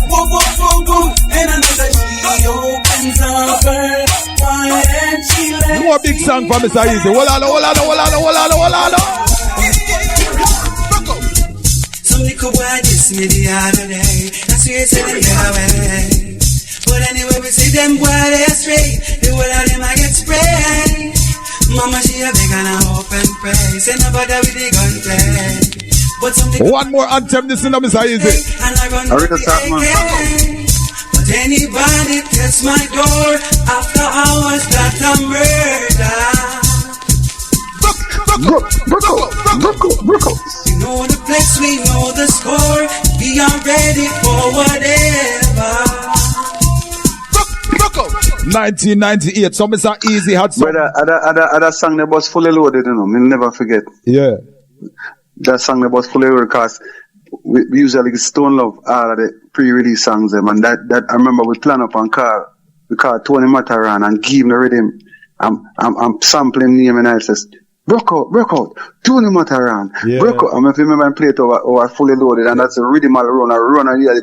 Whoa. And I know that she opens up her. My hand, she lets me more big song from Mr. Easy. Hold on. Some little boy dissed me the other day. That's why you said them get away. But anyway, we see them boy they astray. The whole of them I get sprayed. Mama she a beg and I hope and pray. Say nobody with the gun play. But something one more anthem this in the Mr. Easy. And I run with the AK. But anybody test my door after hours that I'm murder. You know the place, we know the score. We are ready for whatever. 1998, so Mr. Easy had some. Brother, other song that was fully loaded, you know, we'll never forget. Yeah. That song that was fully loaded, because we usually Stone Love all of the pre-release songs them, and that I remember we plan up and we call Tony Mataran and give him the rhythm. I'm sampling name and I says, Broke out. Tune him out around. Yeah. Broke out. I mean, if you remember, I played over fully loaded, and that's a rhythm all around. I run, and yeah,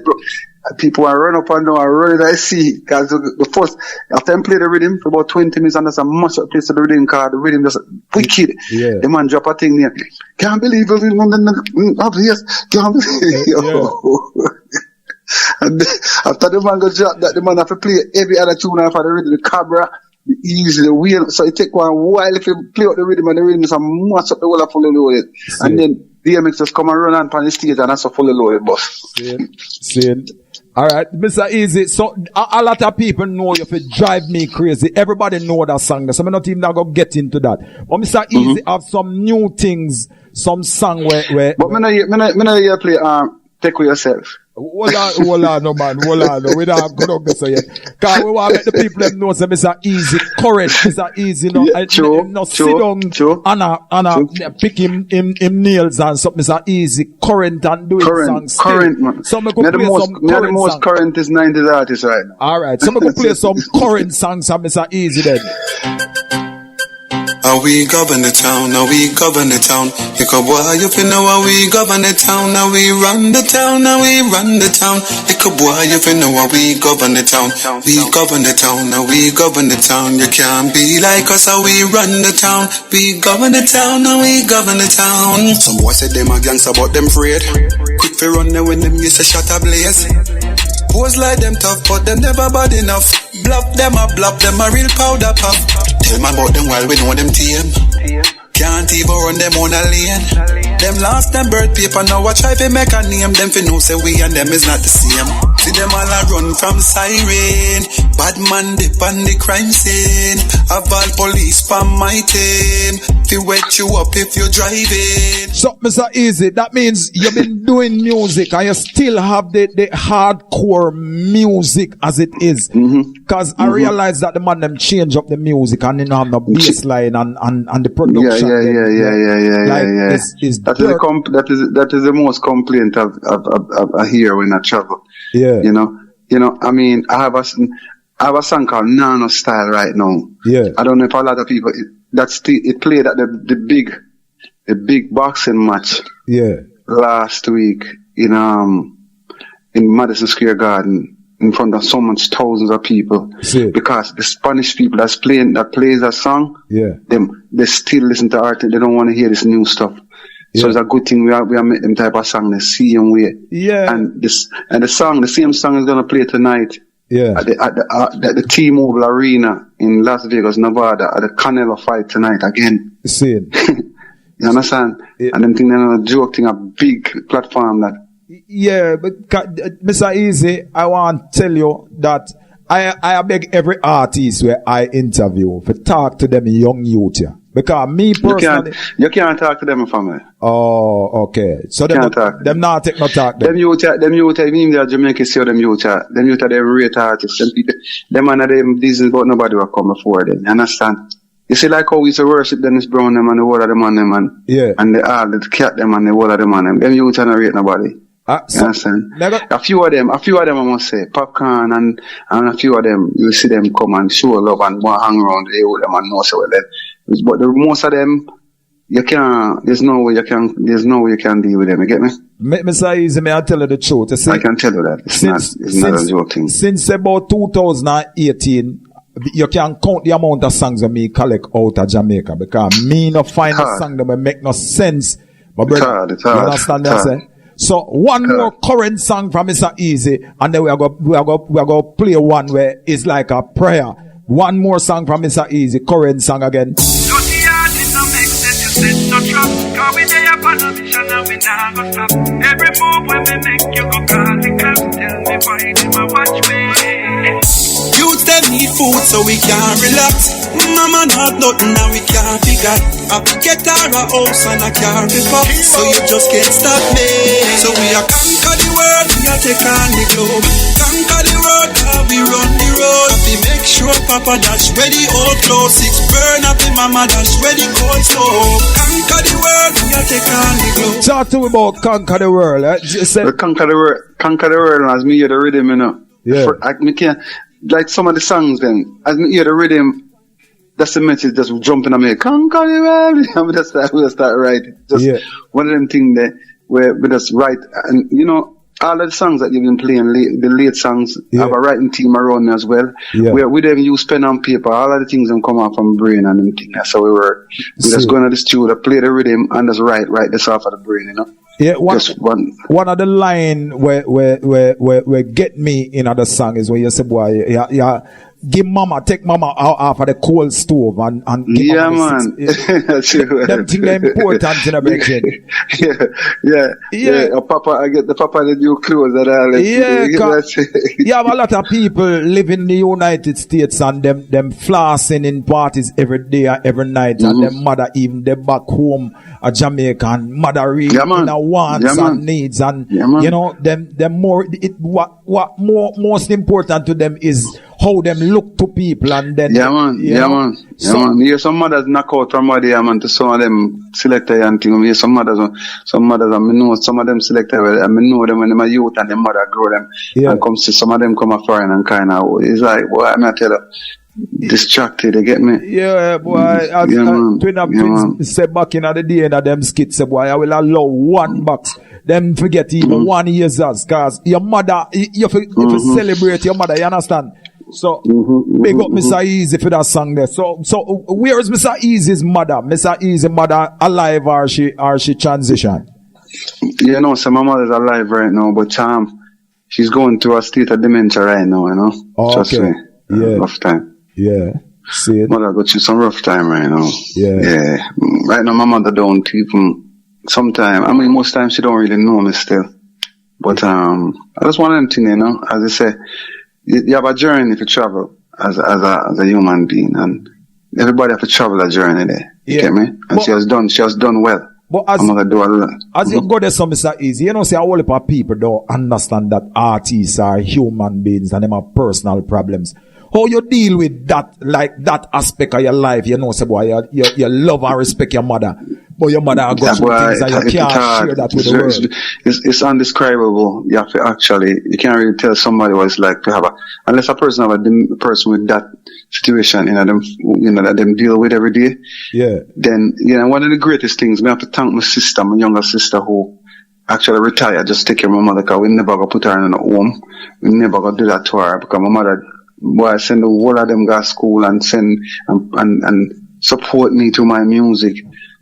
people are run up and down, I run it, I see. Because the first, after I play the rhythm for about 20 minutes, and there's a much up place to the rhythm, because the rhythm just wicked. Yeah. The man drop a thing there. Can't believe it. Yes. Can't believe it. Yeah. And after the man got dropped, that the man have to play every other tune after the rhythm, the Cabra. Easy, the wheel, so it take one while if you play out the rhythm, and the rhythm is a much up the whole of fully loaded. And then DMX just come and run on the stage, and that's a fully loaded bus. See. Alright, Mr. Easy. So a lot of people know if it drive me crazy. Everybody know that song. So I'm not even gonna get into that. But Mr. Easy have some new things, some song where But me not hear play Take With Yourself. Hold on, no man. We don't go down this yet. Cause we want to let the people them know that Mr. Easy current. Mr. Easy, sit down and pick him nails and something. Mr. Easy current and doing songs. Current, man. So we could play some current the most current is 90s artist right now. Alright, so we could play some current songs from Mr. Easy then. How we govern the town, how we govern the town. You go boy, you feel know how we govern the town, how we run the town, how we run the town. You go boy, you feel know how we govern the town. We govern the town, how we govern the town. You can't be like us, how we run the town. We govern the town, how we govern the town. Some boys say them a gangster, but them afraid. Quick for run there when them used to shot a blaze. Pose like them tough, but them never bad enough. Bluff them a real powder puff. Tell me about them while we know them team. Can't even run them on a lane. Them lost them birth paper, now I try to make a name. Them fi know say we and them is not the same. See them all a run from siren. Bad man dip on the crime scene. Have all police from my team. Fi wet you up if you're driving. So Mr. Easy, that means you've been doing music and you still have the hardcore music as it is. Cause I realize that the man them change up the music and they don't have no bass line and the production. That is the most complaint I hear when I travel. Yeah. You know, I mean, I have a song called Nano Style right now. Yeah. I don't know if a lot of people, it played at the big boxing match. Yeah. Last week in Madison Square Garden in front of so much thousands of people. Because the Spanish people that plays that song, they still listen to art. They don't want to hear this new stuff. So it's a good thing we are making them type of song the same way. Yeah. And the same song is gonna play tonight. Yeah. At the T-Mobile Arena in Las Vegas, Nevada, at the Canelo fight tonight again. You understand? Yeah. And them think they're a joke thing, a big platform that. Yeah, but Mr. Easy, I want to tell you that I beg every artist where I interview to talk to them young youth here. Because me personally... You can't talk to them, family. Oh, okay. So them not take no talk. Them youth, even they are Jamaican, see them youth, they rate artists. Them and them business, but nobody will come before them. You understand? You see, like how we used to worship Dennis Brown them and the whole of them on them, and the cat them and the whole of them on them. Them youth don't rate nobody. You understand? A few of them I must say, Popcorn and a few of them, you see them come and show love and want to hang around with them and know so well them. But the most of them, there's no way you can deal with them, you get me? Mr. Easy, may I tell you the truth? I can tell you that. It's not a joking. Since about 2018, you can count the amount of songs that me collect out of Jamaica because me not find a song that make no sense. But brother, you understand what I'm saying? So one more current song from Mr. Easy, and then we are going to play one where it's like a prayer. One more song from Mr. Easy, current song again. No trust, cause we day upon a mission and we nah go stop. Every move when we make you go call the cops. Tell me why them a watch me. Youths them need food so we can't relax. Mama not nothing now we can't figure. I get her a house and a car before, so you just can't stop me. So we are conquer the world, we are take on the globe. Conquer the world, cause we run the road. We make sure Papa dash ready old clothes. 6 burn up in Mama dash ready cold stove. Conquer the world, we are take on the globe. Talk to me about conquer the world. Conquer the world as me hear the rhythm, you know. Yeah. Me can't, like some of the songs then, as me hear the rhythm, that's the message. Just jumping on me. Conquer the world. I would start writing. Just one of them things that where we just write, and you know. All of the songs that you've been playing, the late songs, I have a writing team around me as well. Yeah. We don't even use pen and paper. All of the things them come out from brain and them things. That's how we work. We just go into the studio, play the rhythm, and just write this off of the brain, you know. Yeah, one of the line where get me in other song is when you say, boy, give mama, take mama out of the cold stove and give man. That's true. Them things are important in a bedroom. Yeah. Papa, I get the papa the new clothes that all. You have a lot of people live in the United States and them flossing in parties every day or every night, and them mother even they back home a Jamaican mother really wants and needs, and you know them more what most important to them is how them look to people, and then man. Yeah, some mothers knock out from body, man, to some of them selector and thing. Some mothers I know some of them selector, I know them when they are youth and their mother grow them and come see some of them come a foreign and kind of it's like, boy, I'm not tell you, distracted, you get me? Yeah, boy. Twin said back in the day that them skits, boy, I will allow one box. Them forget even 1 year, cause your mother, you celebrate your mother, you understand? So, big up Mr. Easy for that song there. So where is Mr. Easy's mother? Mr. Easy's mother alive or she transitioned? You know, so my mother's alive right now, but she's going through a state of dementia right now, you know? Trust me. Yeah. Rough time. Yeah. See it? Mother got through some rough time right now. Yeah. Right now my mother don't even, sometimes, I mean most times she don't really know me still. But I just want them thing, you know, as I say, you have a journey to travel as a human being, and everybody have to travel a journey there. You get me? And she has done well. But as you go there, some Mr. Easy, you know, say a whole heap of people don't understand that artists are human beings and them have personal problems. How you deal with that, like that aspect of your life, you know, say, boy, you love and respect your mother, but your mother has got some things and you can't share that with the world. It's undescribable. You have to you can't really tell somebody what it's like to have unless a person have a person with that situation, that them deal with every day. Yeah. Then, one of the greatest things, I have to thank my younger sister who actually retired, just take care of my mother, because we never go put her in a home. We never go do that to her, because my mother, I send the whole of them go to school and send and support me to my music.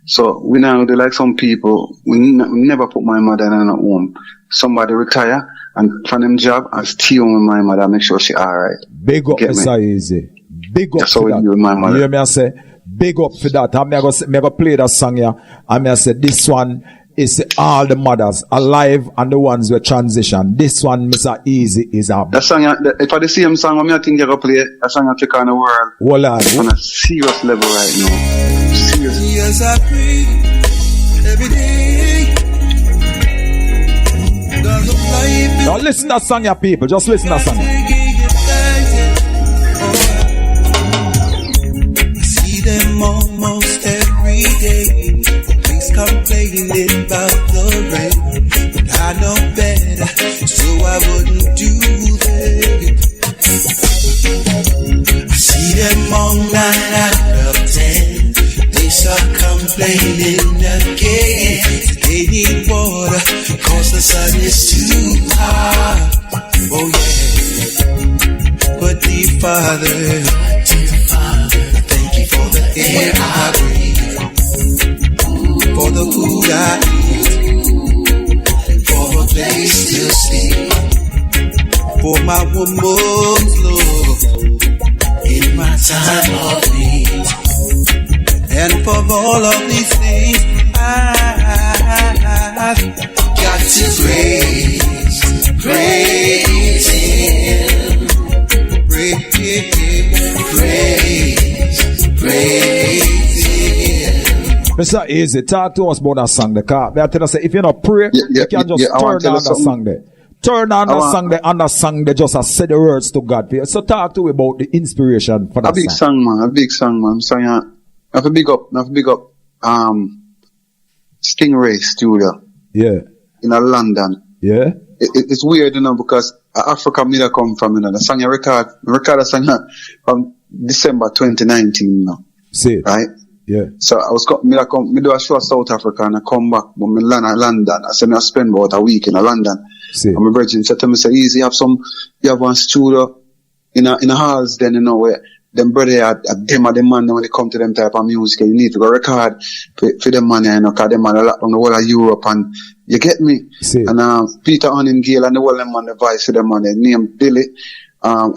So we now do like some people, we never put my mother in a home. Somebody retire and from them job and stay home with my mother, make sure she alright. Big up, Mr. Easy. Big up. That's how we do with my mother. You hear me? I say, big up for that. I'm going to play that song here. And I say, this one is all the mothers alive and the ones who transition. This one, Mr. Easy, is up. That song, if I the same song, I think you're going to play that song I take on the world. Well, on a serious level right now. Serious. Yes, I pray every day. Now listen to that song, ya people. Just listen to that song. I see them almost every day. Complaining about the rain, but I know better, so I wouldn't do that. I see them all 9 out of 10. They start complaining again. They need water, cause the sun is too hot. Oh yeah. But dear Father, thank you for the air I breathe, for the food I eat, for a place to sleep, for my woman's love in my time of need, and for all of these things I've got to praise Him, praise Him. Mr. Easy, talk to us about that song there. I tell us, if you don't pray, you can just turn on the song there. Turn on the song there, and the song there, just say the words to God. So talk to me about the inspiration for that a big song, man. A big song, man. So I have to big up, Stingray Studio. Yeah. In London. Yeah. It's weird, because Africa me that come from, the song I record a song from December 2019 now. See. Right? Yeah. So I was me do a show in South Africa and I come back, but me land in London. I say me I spend about a week in London. See. And my brethren said to me, say, easy, you have one studio in a halls then, you know, where them brother them are the man when they come to them type of music, you need to go record for them man, you know, cause them man a lot from the whole of Europe, and you get me? See. And Peter Gale and the whole them man, the vice for them man, named Billy,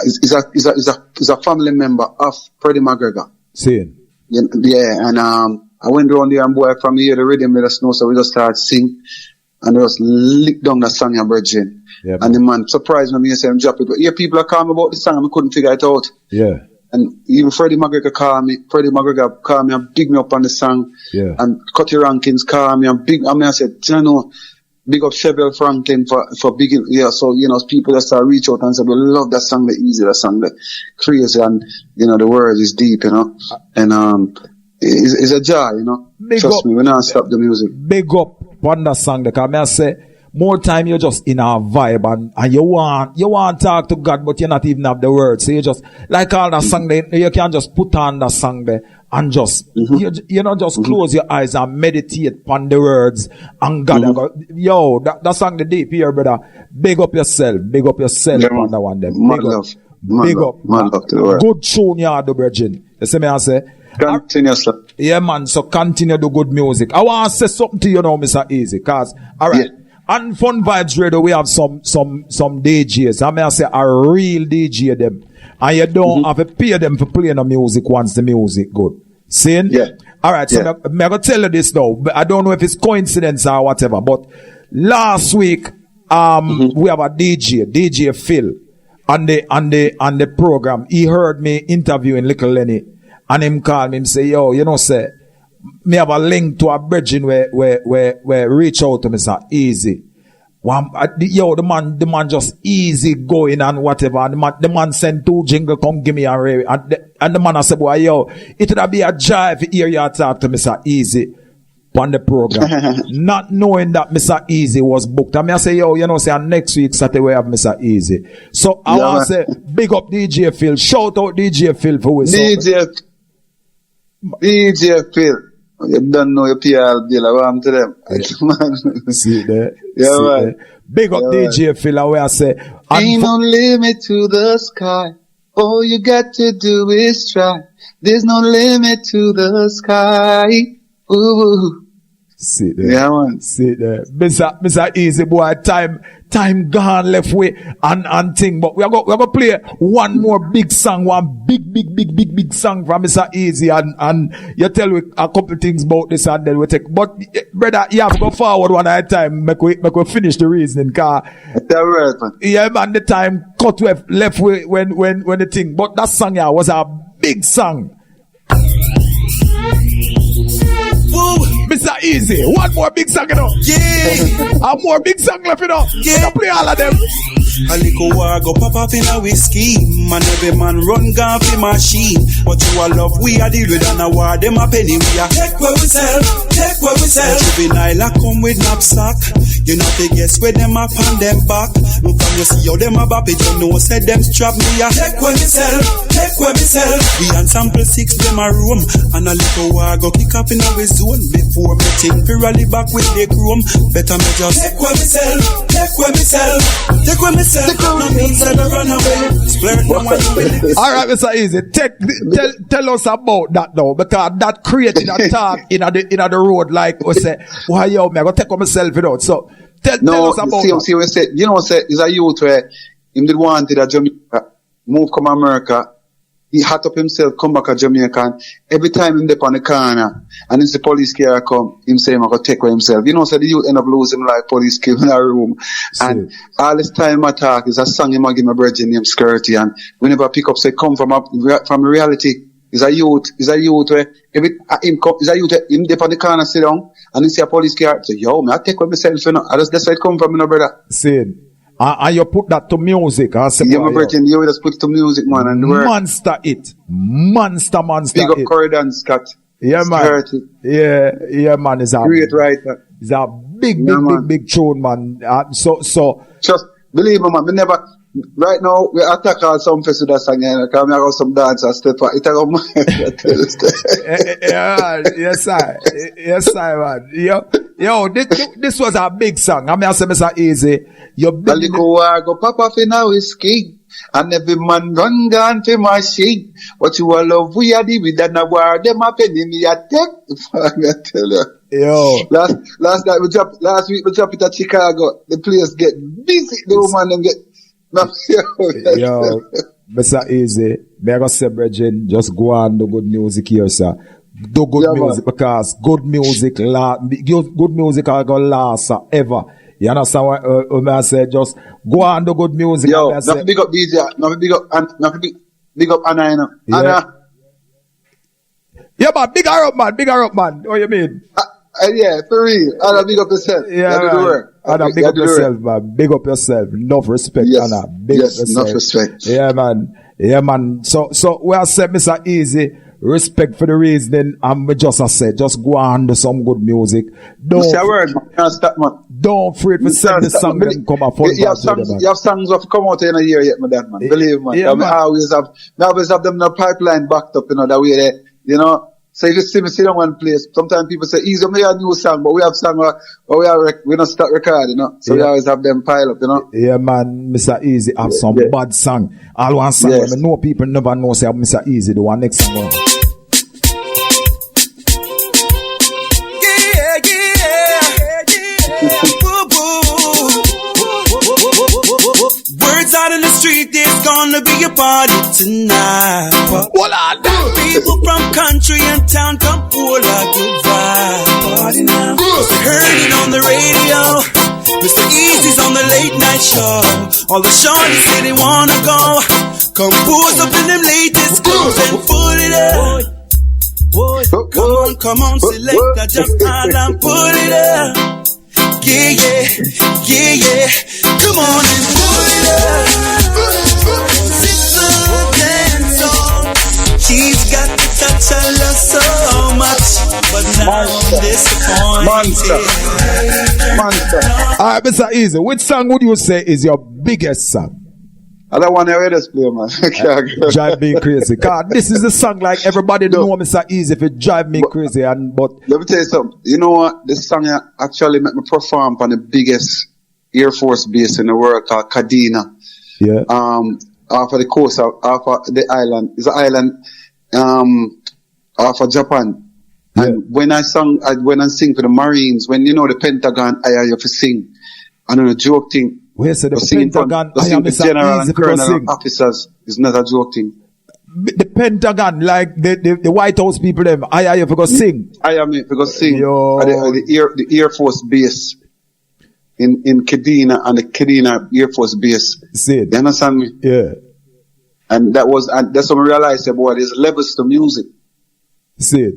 is a family member of Freddie McGregor. See. Yeah, and I went around there and boy from here the rhythm made us know, so we just started sing and they just lick down the song and bridging. Yeah, and the man surprised me and said I'm drop it. But yeah, people are calling me about the song and I couldn't figure it out. Yeah. And even Freddie McGregor called me and big me up on the song. Yeah. And Cutty Rankins called me and I said, you know, big up Chevelle Franklin for big, yeah, so, you know, people just start reach out and say, we love that song, the easy, that song, the crazy, and, you know, the word is deep, you know, and, it's a joy, you know. Trust me, we not stop the music. Big up on that song, because I say, more time you're just in a vibe and you want to talk to God, but you not even have the words. So you just, like all that song there, you can just put on that song there and just, you know, just close your eyes and meditate upon the words and God. Yo, that song the deep here, brother. Big up yourself on that one there. Big up. Good tune you do, Virgin. You see me I say? Continuously. Yeah, man. So continue to do good music. I want to say something to you now, Mr. Easy, cause, alright. Yeah. On Fun Vibes Radio, we have some DJs. I mean, I say a real DJ them. And you don't have to pay them for playing the music once the music good. See? Yeah. Alright, so I'm gonna tell you this now. I don't know if it's coincidence or whatever, but last week, we have a DJ Phil, on the program. He heard me interviewing Little Lenny, and him call me and say, yo, you know, say, me have a link to a bridging where reach out to me, sir, easy. Yo, the man just easy going and whatever. And the man sent 2 jingle, come give me a rave. And the man I said, boy, yo, it would be a joy if you hear you talk to Mr. Easy on the program. Not knowing that Mr. Easy was booked. I mean, I say, yo, you know, say, next week Saturday we have Mr. Easy. So I want to say, big up DJ Phil. Shout out DJ Phil for us. DJ Phil. You don't know your PR deal. I want to them. See there. Yeah, man. Big up DJ Phil. Where I say, ain't no limit to the sky. All you got to do is try. There's no limit to the sky. Ooh. See there. Yeah, man. See there. Mr. Easy boy, time gone left way and thing. But we're gonna play one more big song, one big song from Mr. Easy and you tell me a couple things about this and then we take. But brother, you have to go forward one at a time. Make we finish the reasoning, car. Right, man. Yeah, man, the time cut left way when the thing. But that song yeah was a big song. Woo. Mr. Easy, one more big song, you know. Yeah. A more big song left, you know. Yeah. Play all of them. A little war go pop up in a whiskey. Man, every man run gun for machine. But you a love, we a deal with an a war. Them a penny, we a take where we sell. Juvenile a come with knapsack. You know they guess where them up on them back. Look and you see how them a bop it. You know said them strap me a take where we sell. We and sample 6 them a room. And a little war go kick up in a zone. Before me think we rally back with the chrome. Better me just take where we sell. Alright, Mr. Easy, tell us about that now, because that created a talk in the road, like we say, why yo, me I go take on myself, you know. So tell us about that. See, we say, you know, say is a youth where him did wanted a Jamaica move come America. He hat up himself, come back to Jamaica, and every time him dip on the corner, and it's the police car come, him say him I go take with himself. You know, so the youth end up losing like police came in our room. And all this time I talk is a song him I give my brother named Skirty, and whenever I pick up say come from reality. Is a youth where him dip on the corner sit down, and he see a police car, say, yo, man, I take with myself, you know. That's where it come from, you know, brother. See. And you put that to music. Yeah, my brother, you just put it to music, man. And monster it. Monster big up Corridon Scott. Yeah, man. Yeah, man. It's a great writer. It's a big tune, man. So. Just believe me, man. right now, we attack all some fest with that song, because I got some dance and step on it. Yes, sir. Yes, sir, man. Yo, this was a big song. I mean, I say, Mr. Easy. You're big. Go papa fi now is king. And every man run gone to my shake. But you all love we are the with that now war. Them a penny me a take. I tell you. Yo. Last week we drop it at Chicago. The place get busy. The woman them get. Yo, Mr. Easy, me I go say, Bridget, just go on do good music here, sir. Do good music, man. Because good music are gonna last forever. You understand what I say? Just go on do good music. Yo, nothing big up DJ, nothing big up Anna, you know. Yeah. Anna. Yeah, man, big her up, man. What you mean? Yeah, for real. Anna, big up yourself. Yeah, you do the work. Anna, big up yourself, man. Big up yourself. Enough respect, yes. Anna. Big up yourself. Enough respect. Yeah, man. Yeah, man. So we are said, Mr. Easy, respect for the reasoning, and we just said, just go on do some good music. Don't stop, man. Don't afraid to send the song and come up. You have songs of come out in a year yet, man. Believe me, man. Yeah, man. I always have them in the pipeline backed up, you know, that way there, you know. So if you see me sit on one place, sometimes people say, easy, we have a new song, but we have song where we don't start recording, you know. So we always have them pile up, you know. Yeah, man, Mr. Easy have some bad song. All one song where I know people never know say Mr. Easy, the one next one. Words out in the street, there's gonna be a party tonight. People from country and town come pull a good vibe. Party now. Heard it on the radio. Mr. Easy's on the late night show. All the shorties say they wanna go. Come pose up in them latest clothes and put it up. Come on, select that just and put it up. Yeah. Come on and put it up. Sister dance on. She's got the touch I love so much, but now I'm disappointed. Monster. Alright, Mr. Easy, which song would you say is your biggest song? I don't want to hear this play, man. Drive me crazy. God, this is a song like everybody know Mr. Easy if it drive me crazy. But let me tell you something. You know what? This song actually made me perform on the biggest Air Force base in the world called Kadena. Yeah. Off of the coast, off of the island. It's an island off of Japan. Yeah. And when I sing for the Marines, when you know the Pentagon, I have to sing. I know the joke thing. Where say the Pentagon, I am Mr. General Easy and Colonel officers is not a joke thing. The Pentagon, like the White House people, them, I have to go sing. I am to go sing. Yo. At the Air Force base in Kadena, and the Kadena Air Force base. See it. You understand me? Yeah. And that's when I realized, boy, there's levels to music. See it.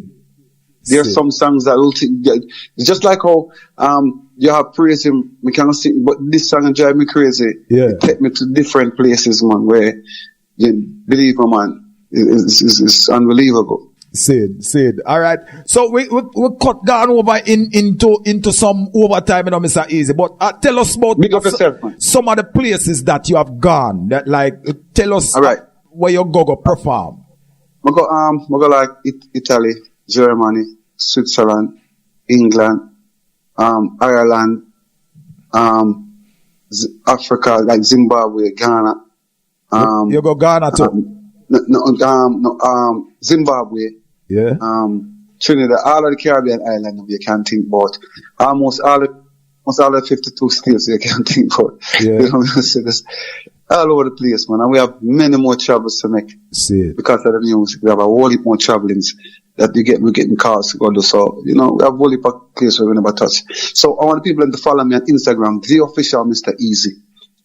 There's some songs that will it's just like how you have praise him, we cannot sing, but this song drive me crazy. Yeah. It take me to different places, man, where you believe me, man, it's unbelievable. See it. All right. So we cut down over into some overtime, you know, Mr. Easy. But tell us about some of the places that you have gone. That tell us where you go perform. I go like Italy, Germany, Switzerland, England, Ireland, Africa, like Zimbabwe, Ghana. You go Ghana too? Zimbabwe. Yeah. Trinidad, all of the Caribbean islands you can think about. Almost all the 52 states you can think about. Yeah. You know, so this, all over the place, man. And we have many more travels to make. See. Because of the music. We have a whole heap more travelings that we're getting cars to go do. So, you know, we have a whole heap of places we never touch. So I want people to follow me on Instagram, the official Mr. Easy.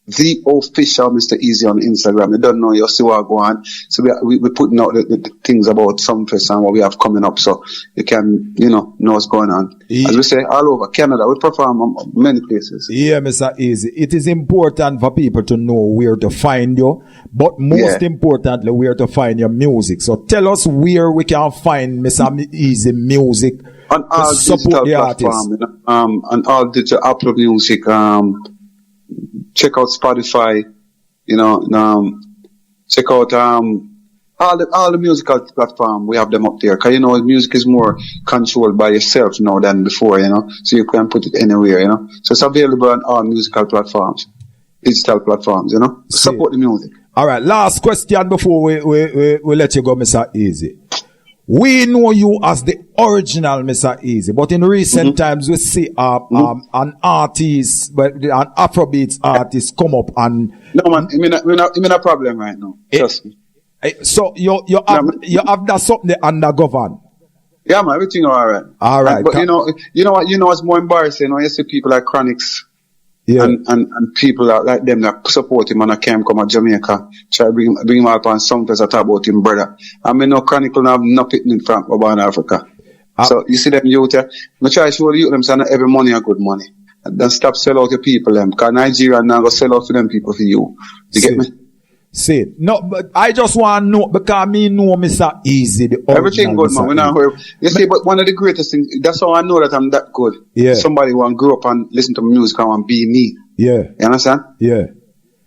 The official Mr. Easy on Instagram. They don't know, you see what go on. So we're putting out the things about Sumfest and what we have coming up, so you can, know what's going on. Yeah. As we say, all over Canada, we perform many places. Yeah, Mr. Easy. It is important for people to know where to find you, but most importantly, where to find your music. So tell us where we can find Mr. Easy music. On all digital platforms, on all digital Apple Music, check out Spotify, you know, check out all the musical platform, we have them up there. Cause you know, music is more controlled by yourself now than before, you know. So you can put it anywhere, you know. So it's available on all musical platforms, digital platforms, you know. Support the music. All right, last question before we let you go, Mr. Easy. We know you as the original Mr. Easy, but in recent times we see an artist, but an Afrobeats artist come up and no man, I'm in a problem right now. Trust me. So you have that something under govern. Yeah, man, everything all right. All right, but you know what's more embarrassing? You know, you see people like Chronics, and people like them that support him and I can't come to Jamaica, try to bring him up on some place that talk about him, brother. I mean, no Chronicle have nothing from Urban Africa. So you see them youth here. I try to show the youth them saying every money a good money. And then stop sell out the people them. Cause Nigeria now go sell out to them people for you. You get me? See, no, but I just want to know, because me know Mr. Easy, the everything good, man. You see, but one of the greatest things, that's how I know that I'm that good. Yeah. Somebody want to grow up and listen to music and want to be me. Yeah. You understand? Yeah.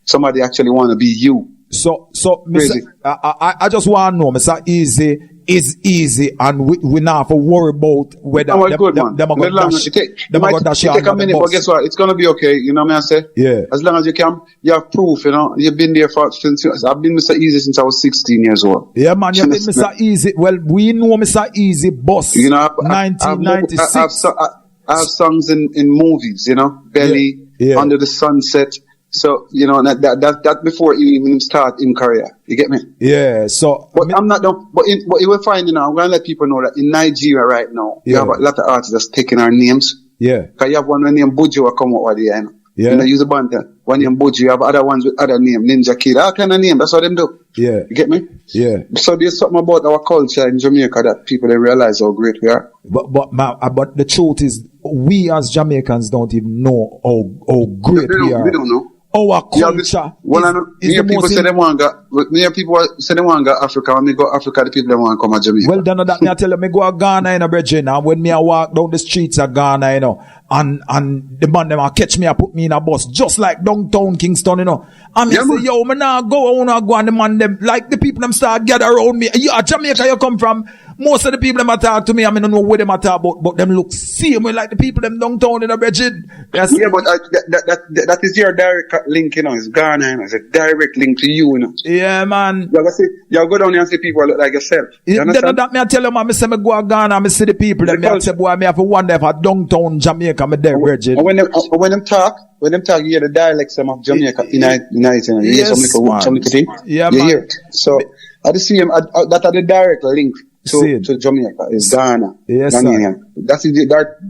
Somebody actually want to be you. So, Mr. I just want to know, Mr. Easy is easy, and we not have to worry about whether them are going to dash it take a minute, but guess what? It's going to be okay. You know what I say? Yeah. As long as you have proof, you know. You've been there since I've been Mr. Easy since I was 16 years old. Yeah, man, you've been Mr. Easy. Well, we know Mr. Easy boss. You know, 1996. I have songs in movies, you know, Belly, Under the Sunset. So, you know, that before he even start in career. You get me? Yeah, so. But I'm not done. But you will find, you know, I'm going to let people know that in Nigeria right now, you have a lot of artists that's taking our names. Yeah. Because you have one named Buju who come out with the you know. Yeah. You know, use a band. One named Buju, you have other ones with other name, Ninja Kid, all kind of name. That's what them do. Yeah. You get me? Yeah. So there's something about our culture in Jamaica that people, they realize how great we are. But the truth is, we as Jamaicans don't even know how great we are. We don't know. Our culture. People say they want to go Africa. When they go Africa, the people they want to come to Jamaica. Well, then that me I tell you, me go to Ghana in a bridging, and when me I walk down the streets of Ghana, you know, and the man them catch me and put me in a bus, just like downtown Kingston, you know. And me say, yo, me now go, I wanna go, and the man them, like the people them start gather around me. You Jamaica, you come from. Most of the people them talk to me, I mean, I don't know where them talk about, but them look same way like the people them downtown in a bridging. Yeah, but that is your direct link, you know. It's Ghana, you know. It's a direct link to you, you know. Yeah, man. You go down here and see people look like yourself. You understand? That me I tell you, man, me say me go to Ghana, me see the people, them me I say, boy, me have to wonder if a downtown Jamaica, me there virgin. When them talk, you hear the dialects of Jamaica, you hear some little thing. Yeah, you man. hear it. So, I just see him, that are the direct link to Jamaica, is Ghana. Yes, Ghanaian.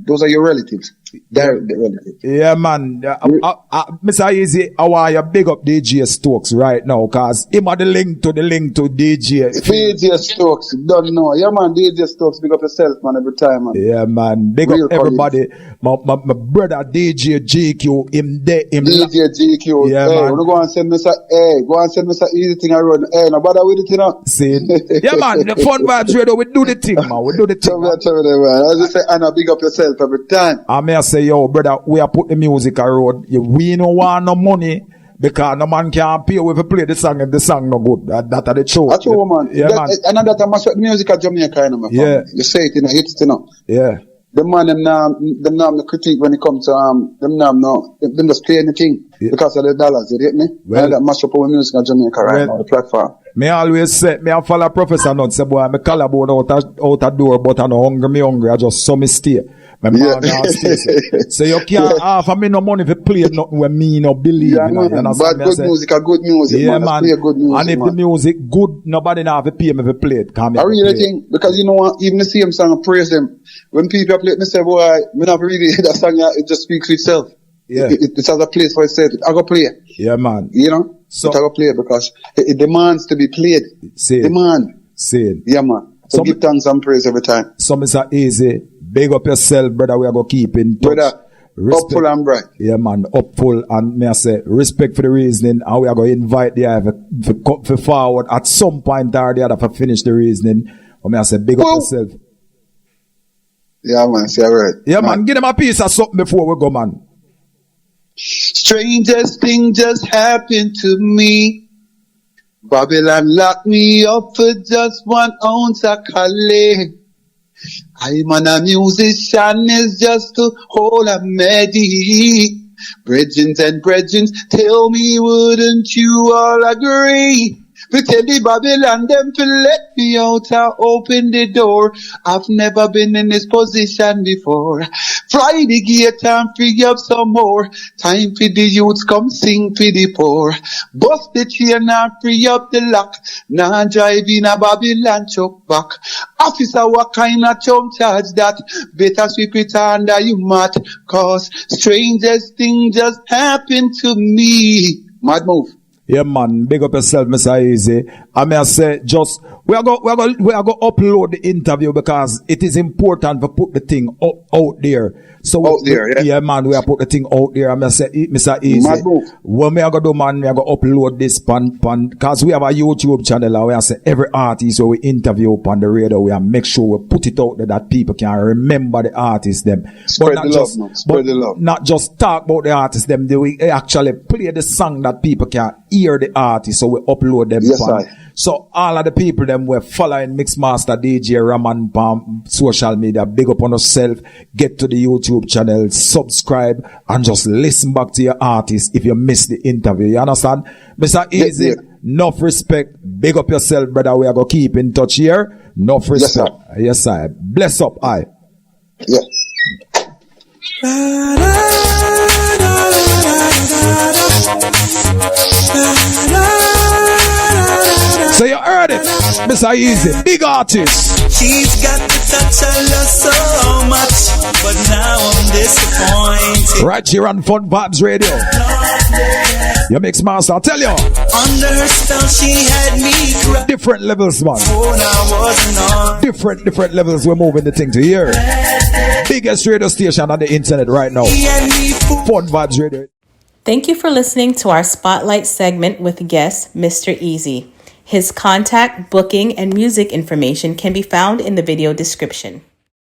Those are your relatives. Direct relatives. Yeah, man. Mr. Easy, I want you big up DJ Stokes right now, cause him are the link to DJ. DJ Stokes, don't know. Yeah, man, DJ Stokes, big up yourself, man, every time, man. Yeah, man, big up everybody. My brother DJ GQ, him DJ GQ. Yeah, hey, man. Go and send Mr. Easy thing around. Hey, no bother with it, you know. See? Yeah, man, the Fun Vibes Radio, we do the thing, man. We do the thing. Tell me, man. I just say, Anna, big up yourself every time. I say, yo, brother, we are put the music around. We don't want no money because no man can pay if we play the song if the song no good. That are the truth. That's true, man. Yeah, man. And that I must the music of Jamaica, you know, my yeah. You say it, you know, hit it, you know. Yeah. The man, them the critique when it comes to, them just play anything because of the dollars, you get me? Well, and that mash up our music of Jamaica right now, the platform. Me always say, me I follow Professor Nut, say, boy, me collarbone out a door, but I no hungry, I just saw me stay. My man stay. So you can't offer me no money if you play nothing with me no believe. Yeah, man. But good music, yeah, man. Play good music, and if the music good, nobody now have to pay me if you play it. I really think, because you know what, even the same song, I praise them. When people play it, me say, boy, me not really that song, it just speaks for itself. Yeah. It has a place for itself. I go play it. Yeah, man. You know? So I go play it because it demands to be played. Same. Yeah, man. So give thanks and praise every time. So Mr. Easy, big up yourself, brother. We are going to keep in touch. Brother, upful and bright. Yeah, man, upful. And may I say, respect for the reasoning. And we are going to invite the other for forward at some point or the other for finish the reasoning. But may I say, big up yourself. Yeah, man. See, all right. Yeah, man. Give them a piece of something before we go, man. Strangest thing just happened to me. Babylon locked me up for just 1 ounce of Cali. I'm a musician, is just to hold a melody. Brethren and brethren, tell me, wouldn't you all agree? We tell the Babylon them to let me out and open the door. I've never been in this position before. Fly the gate and free up some more. Time for the youths come sing for the poor. Bust the chain and free up the lock. Now drive in a Babylon chuck back. Officer, what kind of chum charge that? Better sweep it under you mat. Cause strangest thing just happened to me. Mad move. Yeah, man, big up yourself, Mr. Easy. I may say, just, we are going to upload the interview because it is important to put the thing out there. So, out there, yeah, man, we are put the thing out there. I may say, Mr. Easy, what me I go do, man, me I go upload this because we have a YouTube channel and we are say every artist we interview upon the radio, we are make sure we put it out there that people can remember the artists them. Spread the love, man. Spread the love. Not just talk about the artists them, we actually play the song that people can hear the artists, so we upload them. Yes, so all of the people them were following MixMaster DJ Ramon on social media. Big up on yourself. Get to the YouTube channel, subscribe, and just listen back to your artist if you miss the interview. You understand? Mr. Easy, enough respect. Big up yourself, brother. We are going to keep in touch here. Enough respect. Yes, sir. Bless up, aye. Yeah. So you heard it, Mr. Easy, big artist. She's got the touch I love so much, but now I'm disappointed. Right here on Fun Vibes Radio. Your MixMaster, I'll tell you. Under her spell, she had me cry. Different levels, man. Different levels. We're moving the thing to here. Biggest radio station on the internet right now. Fun Vibes Radio. Thank you for listening to our Spotlight segment with guest Mr. Easy. His contact, booking, and music information can be found in the video description.